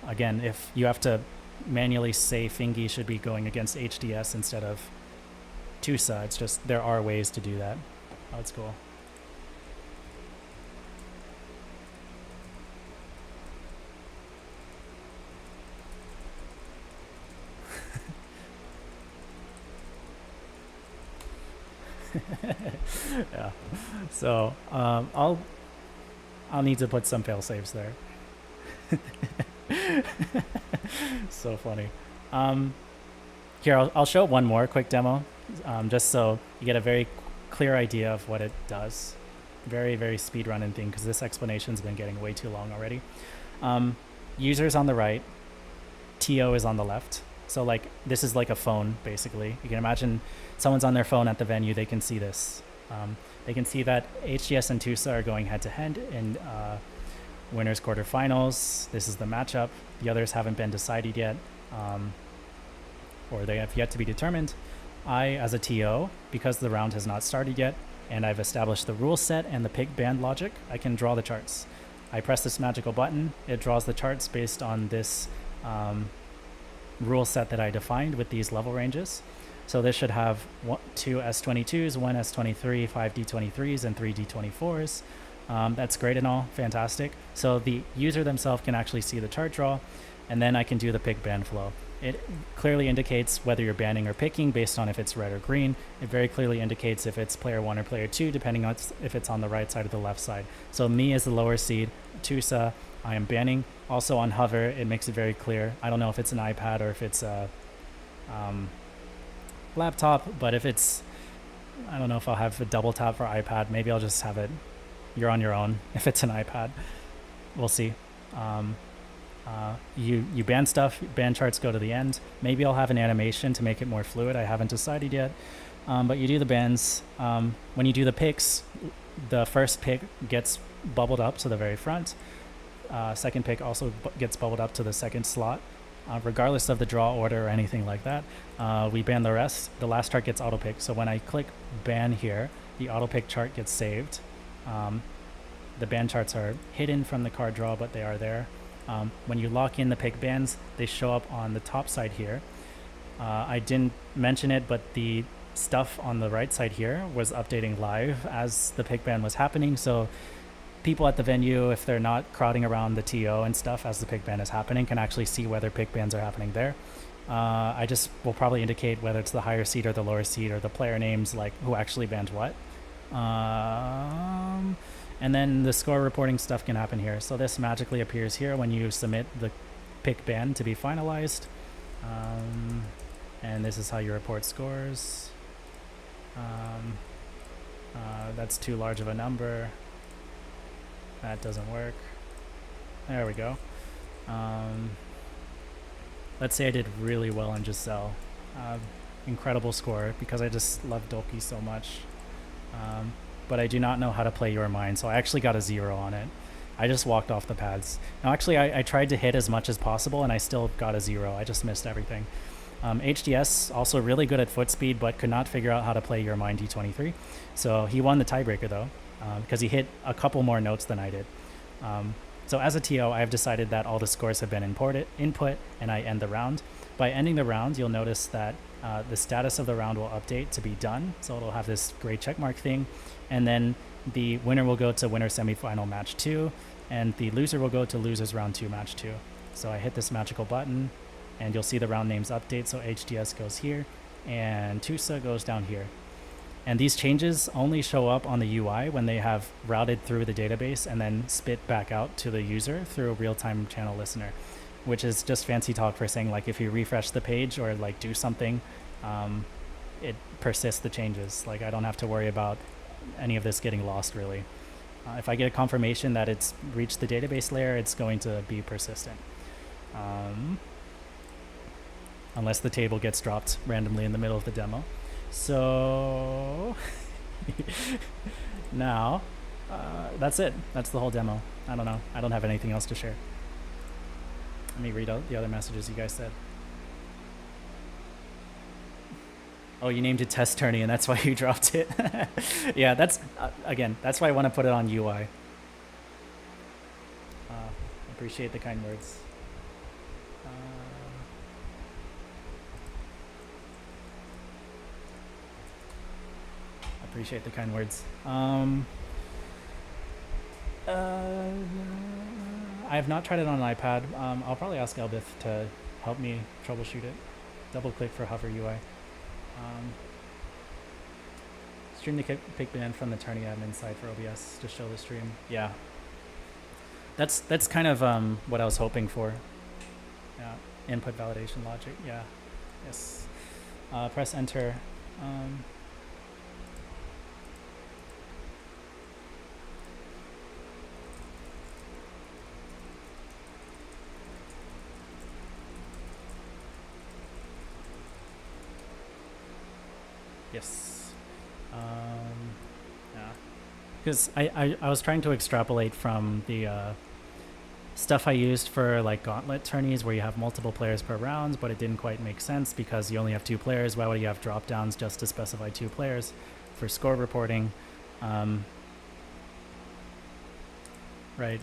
Speaker 1: again, if you have to manually say Fingy should be going against HDS instead of TUSA, it's just there are ways to do that. Oh, it's cool. Yeah. So I'll I'll need to put some fail safes there. So funny. Here, I'll show one more quick demo, just so you get a very clear idea of what it does. Very, very speed running thing, because this explanation's been getting way too long already. Users on the right, TO is on the left. So like this is like a phone, basically. You can imagine someone's on their phone at the venue, they can see this. They can see that HGS and TUSA are going head-to-head in winners quarterfinals. This is the matchup. The others haven't been decided yet, or they have yet to be determined. I, as a TO, because the round has not started yet, and I've established the rule set and the pick band logic, I can draw the charts. I press this magical button, it draws the charts based on this rule set that I defined with these level ranges. So this should have 2 S22s, 1 S23, 5 D23s, and 3 D24s. That's great and all, fantastic. So the user themselves can actually see the chart draw, and then I can do the pick ban flow. It clearly indicates whether you're banning or picking based on if it's red or green. It very clearly indicates if it's player 1 or player 2, depending on if it's on the right side or the left side. So me as the lower seed, TUSA, I am banning. Also on hover, it makes it very clear. I don't know if it's an iPad or if it's a laptop, but if it's, I don't know if I'll have a double tap for iPad. Maybe I'll just have it, you're on your own if it's an iPad. We'll see. You ban stuff, ban charts go to the end. Maybe I'll have an animation to make it more fluid. I haven't decided yet. But you do the bans. When you do the picks, the first pick gets bubbled up to the very front. Second pick also gets bubbled up to the second slot. Regardless of the draw order or anything like that, we ban the rest. The last chart gets auto picked. So when I click ban here, the auto pick chart gets saved. The ban charts are hidden from the card draw, but they are there. When you lock in the pick bans, they show up on the top side here. I didn't mention it, but the stuff on the right side here was updating live as the pick ban was happening. So people at the venue, if they're not crowding around the TO and stuff as the pick ban is happening, can actually see whether pick bans are happening there. I just will probably indicate whether it's the higher seed or the lower seed or the player names, like who actually banned what. And then the score reporting stuff can happen here. So this magically appears here when you submit the pick ban to be finalized. And this is how you report scores. That's too large of a number. That doesn't work. There we go. Let's say I did really well in Giselle. Incredible score because I just love Doki so much. But I do not know how to play Your Mind, so I actually got a 0 on it. I just walked off the pads. Now actually I tried to hit as much as possible and I still got a 0. I just missed everything. HDS also really good at foot speed but could not figure out how to play Your Mind D23. So he won the tiebreaker though, because he hit a couple more notes than I did. So as a TO, I have decided that all the scores have been input, and I end the round. By ending the round, you'll notice that the status of the round will update to be done. So it'll have this gray checkmark thing. And then the winner will go to winner semifinal match 2, and the loser will go to losers round 2 match 2. So I hit this magical button, and you'll see the round names update. So HDS goes here, and TUSA goes down here. And these changes only show up on the UI when they have routed through the database and then spit back out to the user through a real-time channel listener, which is just fancy talk for saying like if you refresh the page or like do something, it persists the changes. Like I don't have to worry about any of this getting lost really. If I get a confirmation that it's reached the database layer, it's going to be persistent. Unless the table gets dropped randomly in the middle of the demo. So now that's it. That's the whole demo. I don't know. I don't have anything else to share. Let me read out the other messages you guys said. Oh, you named it test tourney and that's why you dropped it. Yeah, that's again, that's why I want to put it on UI. Appreciate the kind words. Appreciate the kind words. I have not tried it on an iPad. I'll probably ask Elbith to help me troubleshoot it. Double click for hover UI. Stream the pick band from the tourney admin side for OBS to show the stream. Yeah. That's kind of what I was hoping for. Yeah, input validation logic. Yeah, yes. Press enter. Um, yes. Yeah. Because I was trying to extrapolate from the stuff I used for like gauntlet tourneys where you have multiple players per round, but it didn't quite make sense because you only have 2 players. Why would you have drop downs just to specify 2 players for score reporting? Right,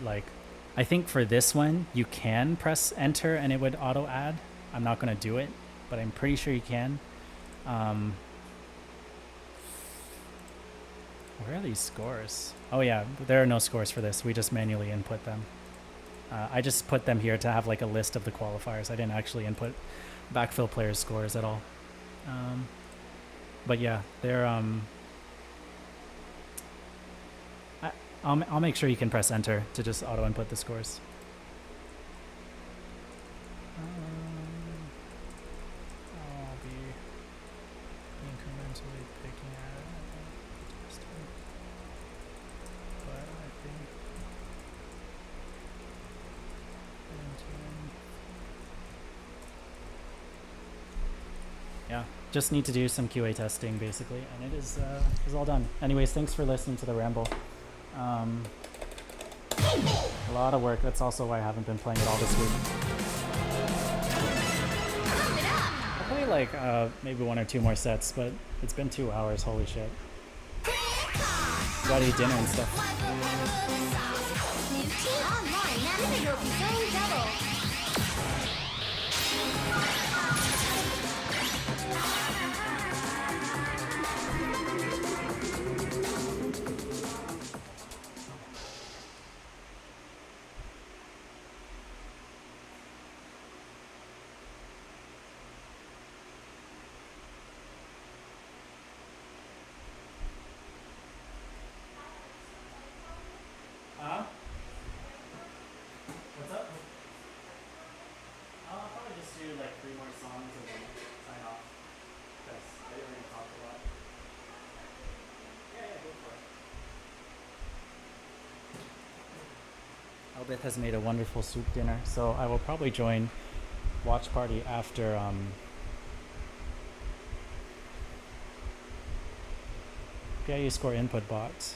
Speaker 1: like I think for this one you can press enter and it would auto add. I'm not going to do it, but I'm pretty sure you can. Where are these scores? Oh yeah, there are no scores for this. We just manually input them. I just put them here to have like a list of the qualifiers. I didn't actually input backfill players' scores at all. But yeah, they're I'll make sure you can press enter to just auto input the scores. I'll be incrementally picking at testing, but I think yeah, just need to do some QA testing basically, and it is all done. Anyways, thanks for listening to the ramble. A lot of work. That's also why I haven't been playing it all this week. I'll play like maybe 1 or 2 more sets, but it's been 2 hours. Holy shit. Gotta eat dinner and stuff. What's up? I'll probably just do like 3 more songs and then sign off. Because I already talked a lot. Yeah, go for it. Albeth has made a wonderful soup dinner, so I will probably join watch party after PIU score input bots.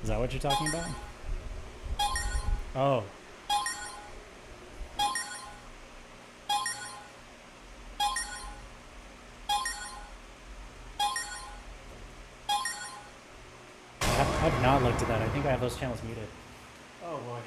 Speaker 1: Is that what you're talking about? Oh. I've not looked at that. I think I have those channels muted. Oh boy.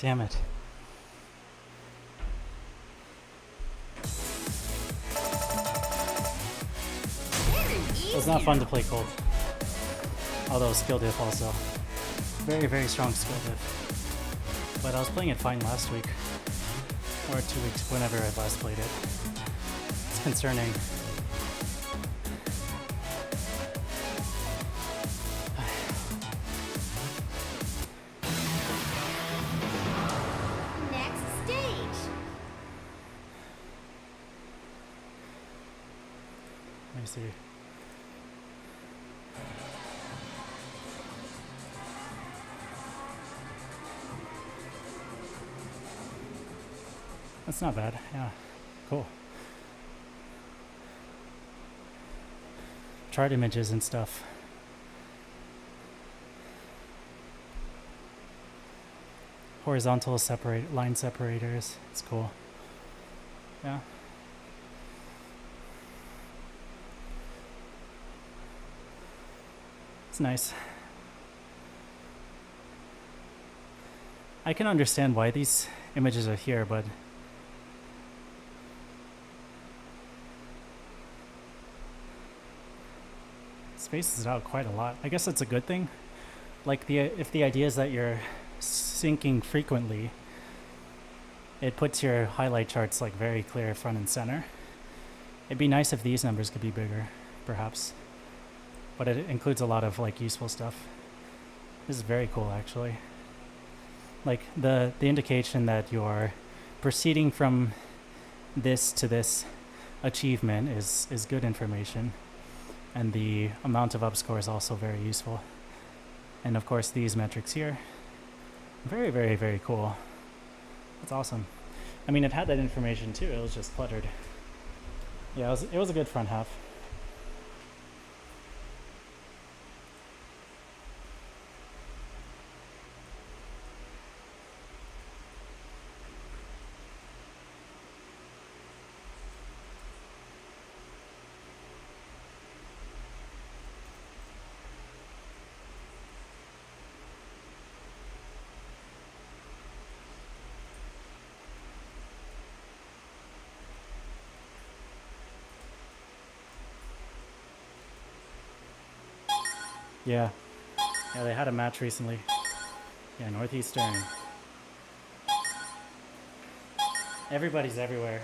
Speaker 1: Damn it. It was not fun to play cold. Although skill diff also. Very, very strong skill diff. But I was playing it fine last week. Or 2 weeks, whenever I last played it. It's concerning.
Speaker 2: Next stage.
Speaker 1: Let me see. That's not bad. Yeah. Cool. Chart images and stuff. Horizontal line separators. It's cool. Yeah. It's nice. I can understand why these images are here, but spaces it out quite a lot. I guess that's a good thing. Like if the idea is that you're syncing frequently, it puts your highlight charts like very clear front and center. It'd be nice if these numbers could be bigger, perhaps. But it includes a lot of like useful stuff. This is very cool actually. Like the indication that you're proceeding from this to this achievement is good information. And the amount of upscore is also very useful. And of course these metrics here. Very, very, very cool. That's awesome. I mean, it had that information too, it was just cluttered. Yeah, it was a good front half. Yeah. Yeah, they had a match recently. Yeah, Northeastern. Everybody's everywhere.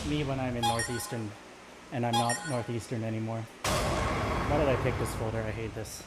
Speaker 1: Me when I'm in Northeastern, and I'm not Northeastern anymore. Why did I pick this folder? I hate this.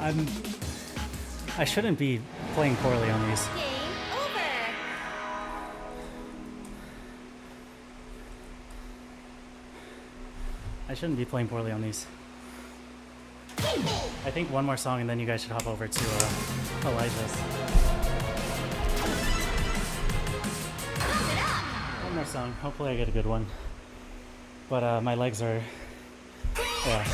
Speaker 1: I shouldn't be playing poorly on these.
Speaker 2: Game over.
Speaker 1: I shouldn't be playing poorly on these. I think one more song and then you guys should hop over to Elijah's. One more song. Hopefully I get a good one. But my legs are... Yeah.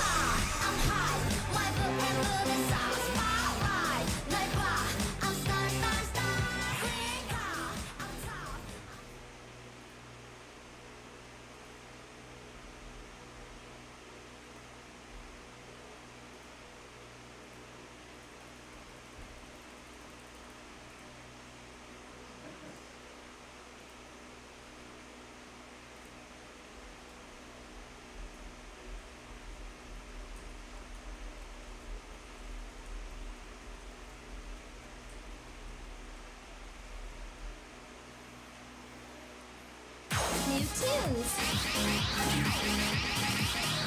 Speaker 2: New tunes.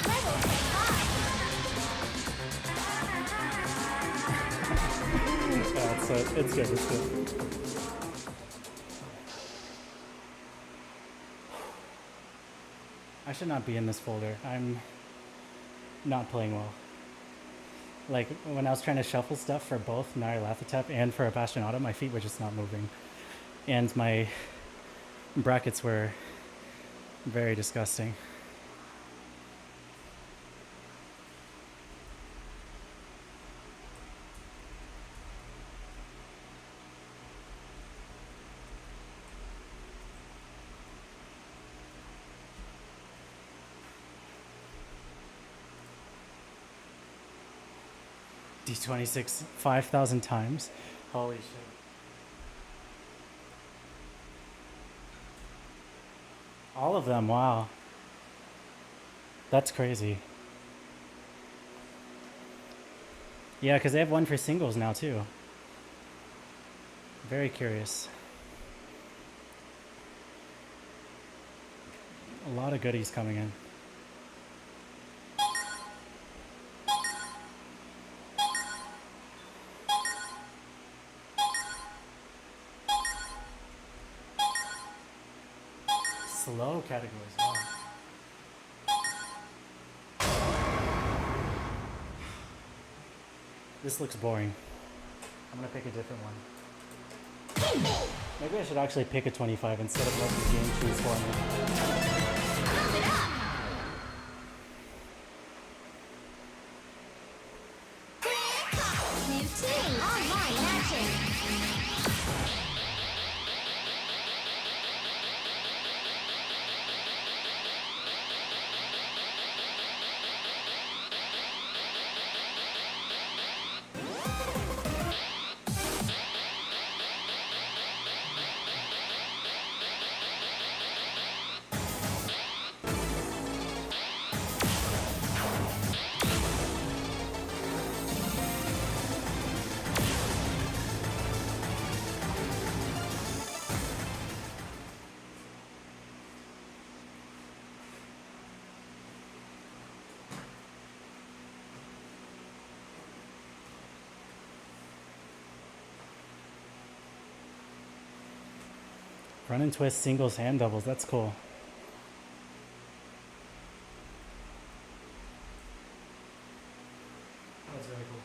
Speaker 2: Level 5.
Speaker 1: Yeah, it's good. It's good. I should not be in this folder. I'm not playing well. Like, when I was trying to shuffle stuff for both Nyarlathotep and for Appassionata, my feet were just not moving. And my brackets were very disgusting. D26 5,000 times. Holy shit. All of them, wow. That's crazy. Yeah, because they have one for singles now, too. Very curious. A lot of goodies coming in. Slow categories, wow. This looks boring. I'm gonna pick a different one. Maybe I should actually pick a 25 instead of letting the game choose for me.
Speaker 2: Pump it up. New tune. Online matching.
Speaker 1: Run and twist singles and doubles, that's cool. That's very cool.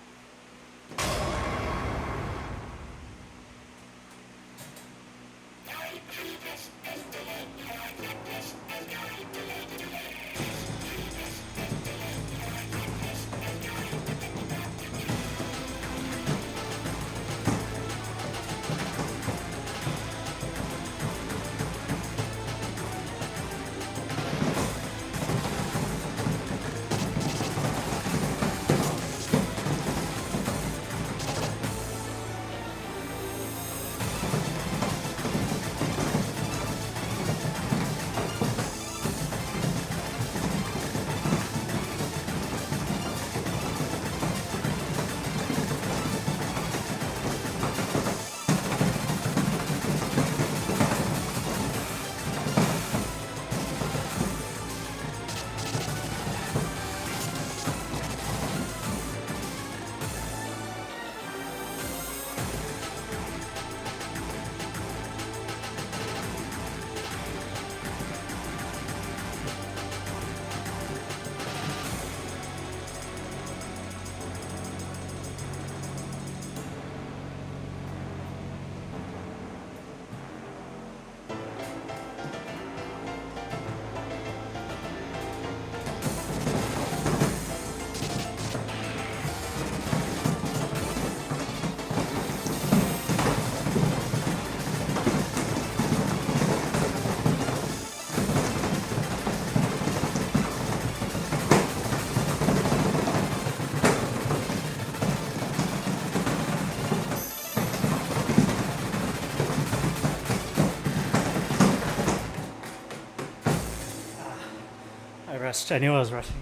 Speaker 1: rushed. I knew I was rushing.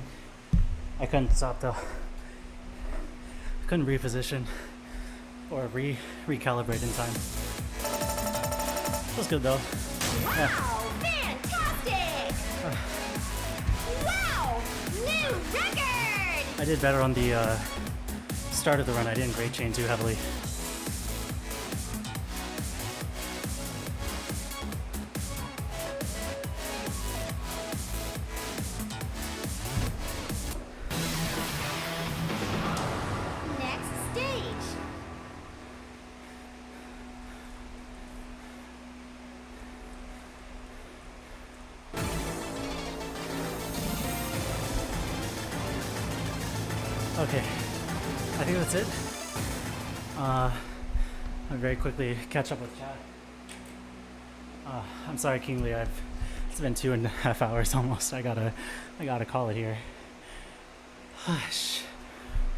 Speaker 1: I couldn't stop though. Couldn't reposition or recalibrate in time. It was good though.
Speaker 2: Wow, fantastic! Wow, new record!
Speaker 1: I did better on the start of the run. I didn't grade chain too heavily.
Speaker 2: Next stage.
Speaker 1: Okay, I think that's it. I'll very quickly catch up with chat. I'm sorry, Kingly. It's been 2.5 hours almost. I gotta call it here. Hush.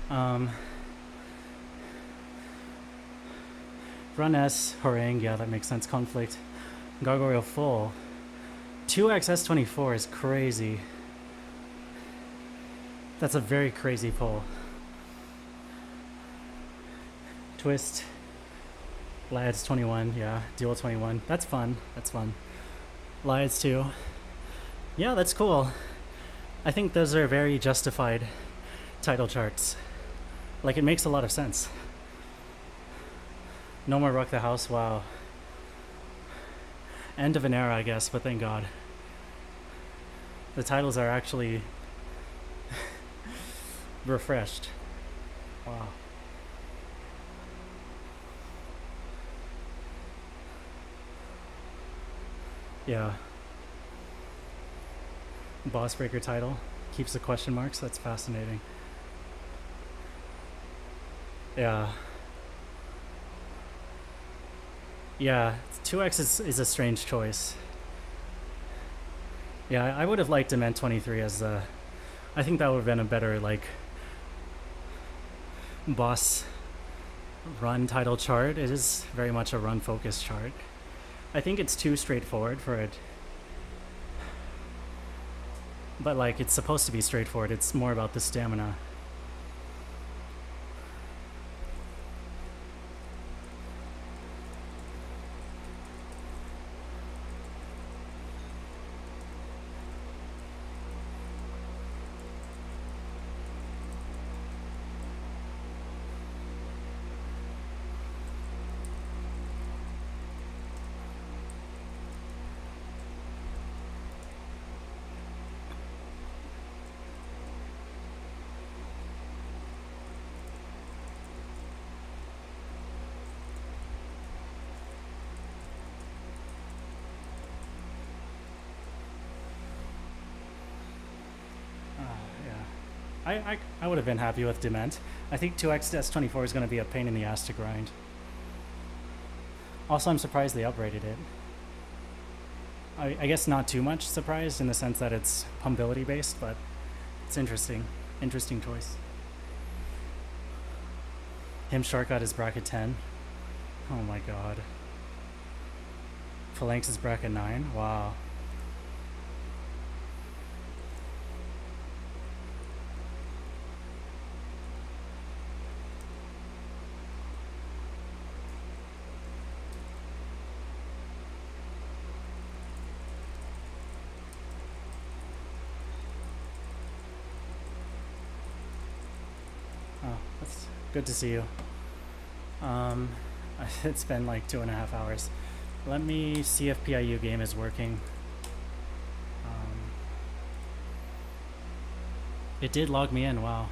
Speaker 1: Run S, Harangue, yeah, that makes sense. Conflict. Gargoyle full. 2x S24 is crazy. That's a very crazy pull. Twist. Lads 21, yeah. Duel 21. That's fun. That's fun. Lads 2. Yeah, that's cool. I think those are very justified title charts. Like, it makes a lot of sense. No more Rock the House, wow. End of an era, I guess, but thank God. The titles are actually refreshed. Wow. Yeah. Boss Breaker title keeps the question marks. That's fascinating. Yeah. Yeah, 2x is a strange choice. Yeah, I would have liked Dement 23 as a... I think that would have been a better, like, boss run title chart. It is very much a run-focused chart. I think it's too straightforward for it. But, like, it's supposed to be straightforward. It's more about the stamina. I would have been happy with Dement. I think 2x to S24 is going to be a pain in the ass to grind. Also, I'm surprised they uprated it. I guess not too much surprised in the sense that it's pumpability based, but it's interesting. Interesting choice. Him shortcut is bracket 10. Oh my god. Phalanx is bracket 9. Wow. That's good to see you. It's been like 2.5 hours. Let me see if PIU game is working. It did log me in, wow.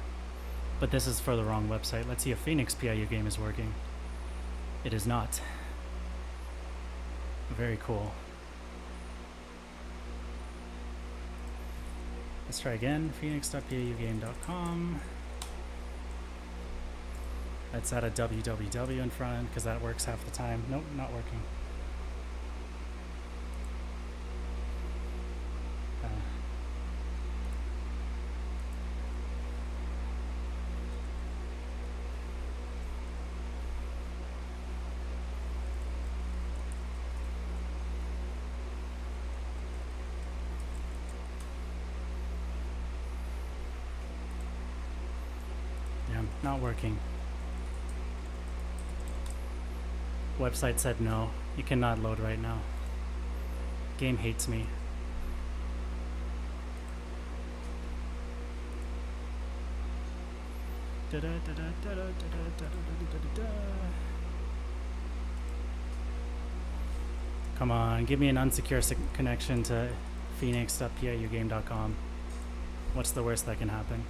Speaker 1: But this is for the wrong website. Let's see if Phoenix PIU game is working. It is not. Very cool. Let's try again. Phoenix.piugame.com. Let's add a www in front because that works half the time. Nope, not working. Not working. Website said no. You cannot load right now. Game hates me. Come on, give me an unsecure connection to phoenix.piugame.com. What's the worst that can happen?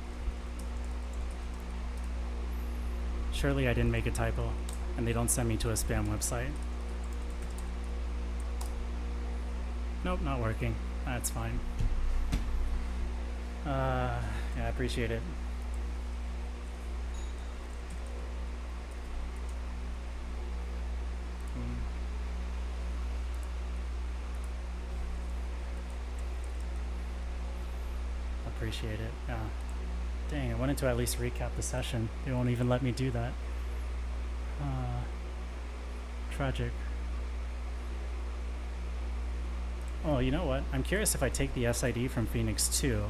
Speaker 1: Surely I didn't make a typo and they don't send me to a spam website. Nope, not working. That's fine. Yeah, I appreciate it. Appreciate it. Yeah. Dang, I wanted to at least recap the session. They won't even let me do that. Tragic. Oh, you know what? I'm curious if I take the SID from Phoenix 2.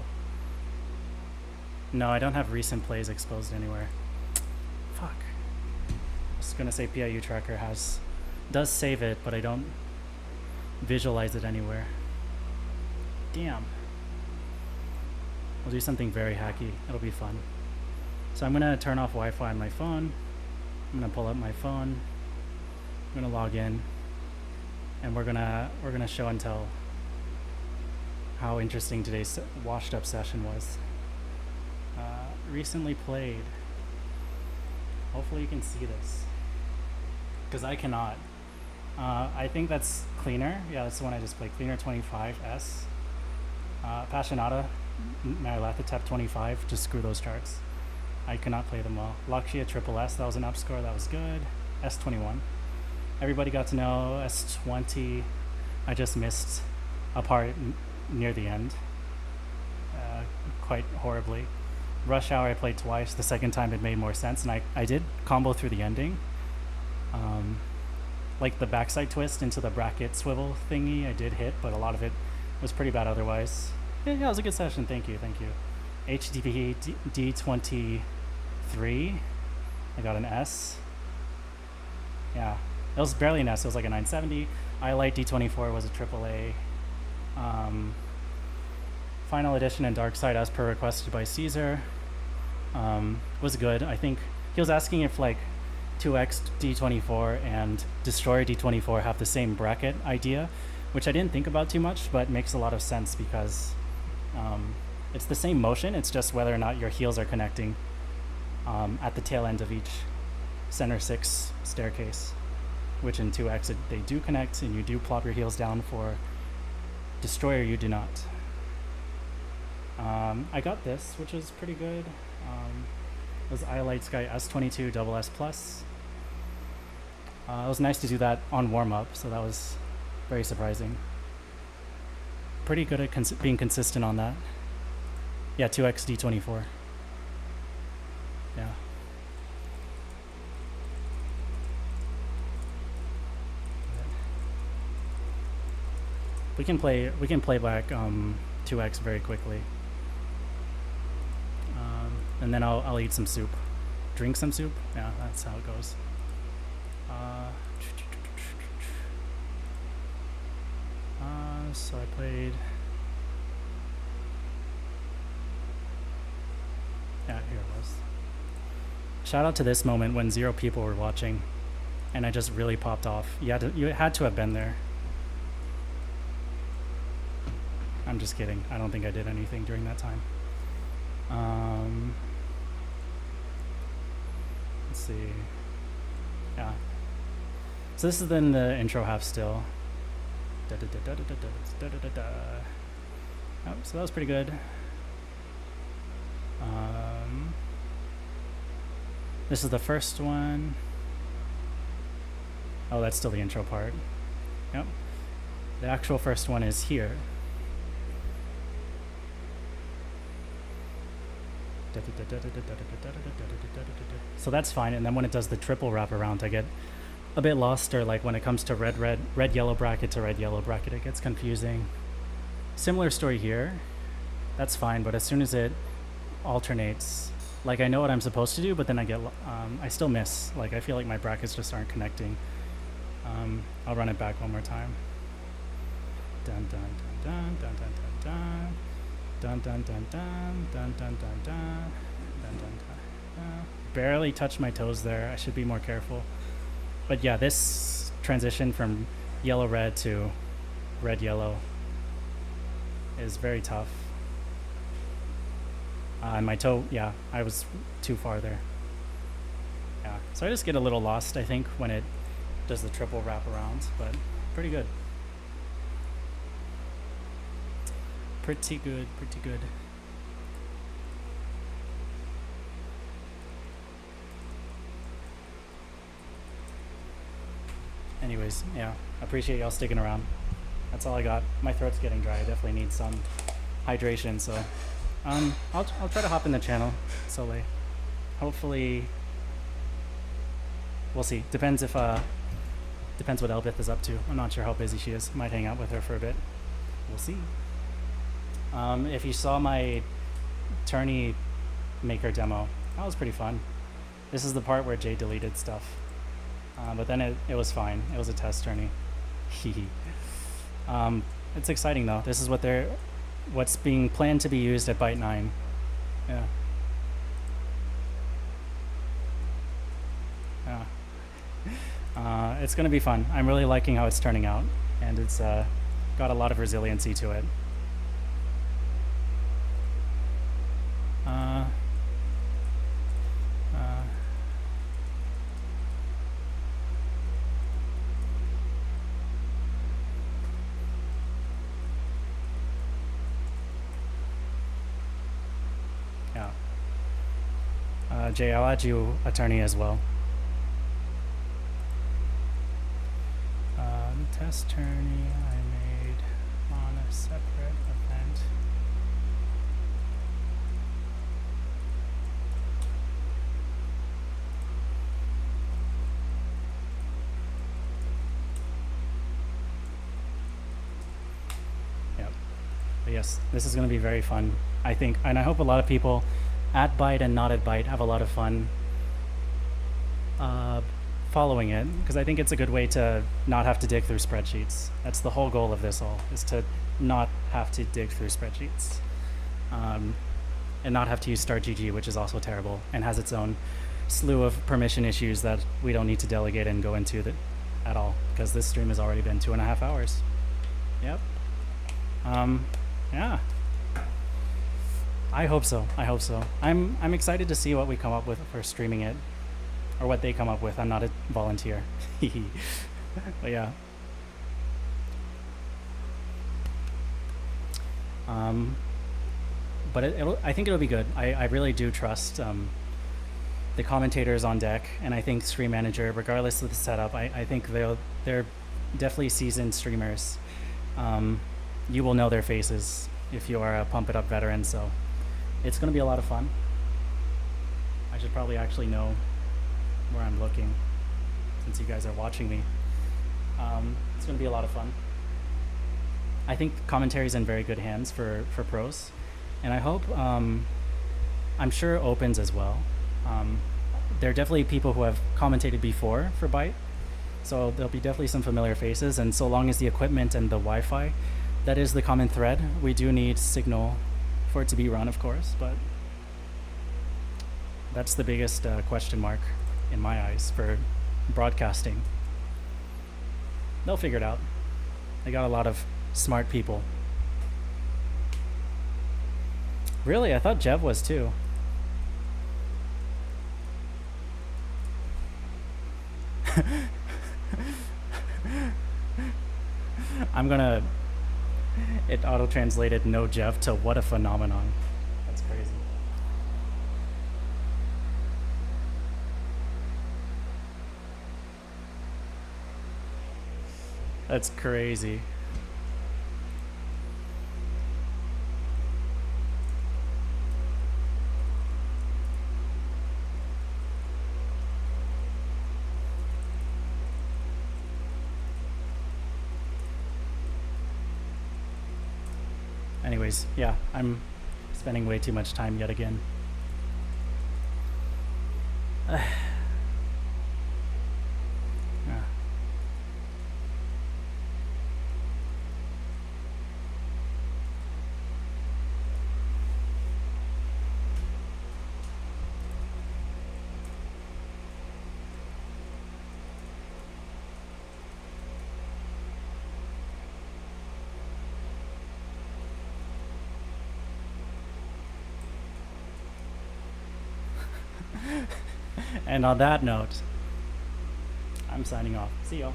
Speaker 1: No, I don't have recent plays exposed anywhere. Fuck. I was gonna say PIU tracker does save it, but I don't visualize it anywhere. Damn. We'll do something very hacky. It'll be fun. So I'm gonna turn off Wi-Fi on my phone. I'm gonna pull up my phone. I'm gonna log in, and we're gonna show and tell how interesting today's washed up session was. Recently played. Hopefully you can see this, because I cannot. I think that's Cleaner. Yeah, that's the one I just played. Cleaner 25S. Passionata. Nyarlathotep 25, just screw those charts. I cannot play them well. Lakshya Triple S, that was an up score, that was good. S21. Everybody got to know S20. I just missed a part near the end. Quite horribly. Rush Hour I played twice. The second time it made more sense, and I did combo through the ending. Like the backside twist into the bracket swivel thingy, I did hit, but a lot of it was pretty bad otherwise. Yeah, it was a good session. Thank you. HDP D23. I got an S. Yeah, it was barely an S. It was like a 970. iLight D24 was a AAA. Final edition and Dark Side, as per requested by Caesar, was good. I think he was asking if like 2X D24 and Destroyer D24 have the same bracket idea, which I didn't think about too much, but makes a lot of sense because it's the same motion. It's just whether or not your heels are connecting at the tail end of each center 6 staircase, which in 2X they do connect, and you do plop your heels down. For Destroyer, you do not. I got this, which is pretty good. It was iLight Sky S22 double S plus. It was nice to do that on warm-up, so that was very surprising. Pretty good at being consistent on that. Yeah, 2X D24. Yeah. We can play back 2X very quickly. And then I'll eat some soup. Drink some soup? Yeah, that's how it goes. So I played... Yeah, here it was. Shout out to this moment when 0 people were watching, and I just really popped off. You had to have been there. I'm just kidding. I don't think I did anything during that time. Let's see. Yeah. So this is then the intro half still. Oh, so that was pretty good. This is the first one. Oh, that's still the intro part. Yep. The actual first one is here. So that's fine, and then when it does the triple wraparound, I get a bit lost, or like when it comes to red yellow bracket to red yellow bracket, it gets confusing. Similar story here. That's fine, but as soon as it alternates like I know what I'm supposed to do, but then I still miss. Like I feel like my brackets just aren't connecting. I'll run it back one more time. Dun dun dun dun dun dun dun dun dun dun dun dun dun dun dun dun dun dun. Barely touched my toes there. I should be more careful. But yeah, this transition from yellow red to red yellow is very tough. And my toe, yeah, I was too far there. Yeah, so I just get a little lost, I think, when it does the triple wrap around, but pretty good. Pretty good, pretty good. Anyways, yeah, appreciate y'all sticking around. That's all I got. My throat's getting dry. I definitely need some hydration, so I'll try to hop in the channel slowly. Hopefully, we'll see. Depends what Elbith is up to. I'm not sure how busy she is. Might hang out with her for a bit. We'll see. If you saw my tourney maker demo, that was pretty fun. This is the part where Jay deleted stuff. But then it was fine. It was a test tourney. It's exciting though. This is what's being planned to be used at Byte 9. Yeah. Yeah. It's gonna be fun. I'm really liking how it's turning out, and it's got a lot of resiliency to it. Jay, I'll add you attorney as well. The test tourney I made on a separate event. Yep. But yes, this is going to be very fun, I think, and I hope a lot of people at Byte and not at Byte have a lot of fun following it, because I think it's a good way to not have to dig through spreadsheets. That's the whole goal of this all, is to not have to dig through spreadsheets, and not have to use StartGG, which is also terrible and has its own slew of permission issues that we don't need to delegate and go into at all, because this stream has already been 2.5 hours. Yep. Yeah. I hope so. I hope so. I'm excited to see what we come up with for streaming it, or what they come up with. I'm not a volunteer. But yeah. But I think it'll be good. I really do trust the commentators on deck, and I think Stream Manager, regardless of the setup, I think they're definitely seasoned streamers. You will know their faces if you are a Pump It Up veteran, so it's going to be a lot of fun. I should probably actually know where I'm looking, since you guys are watching me. It's going to be a lot of fun. I think commentary's in very good hands for pros, and I hope, I'm sure opens as well. There are definitely people who have commentated before for Byte, so there'll be definitely some familiar faces, and so long as the equipment and the Wi-Fi, that is the common thread. We do need signal for it to be run, of course, but that's the biggest question mark in my eyes for broadcasting. They'll figure it out. They got a lot of smart people. Really? I thought Jev was too. It auto-translated no Jeff to what a phenomenon. That's crazy. That's crazy. Anyways, yeah, I'm spending way too much time yet again. Yeah. And on that note, I'm signing off. See y'all.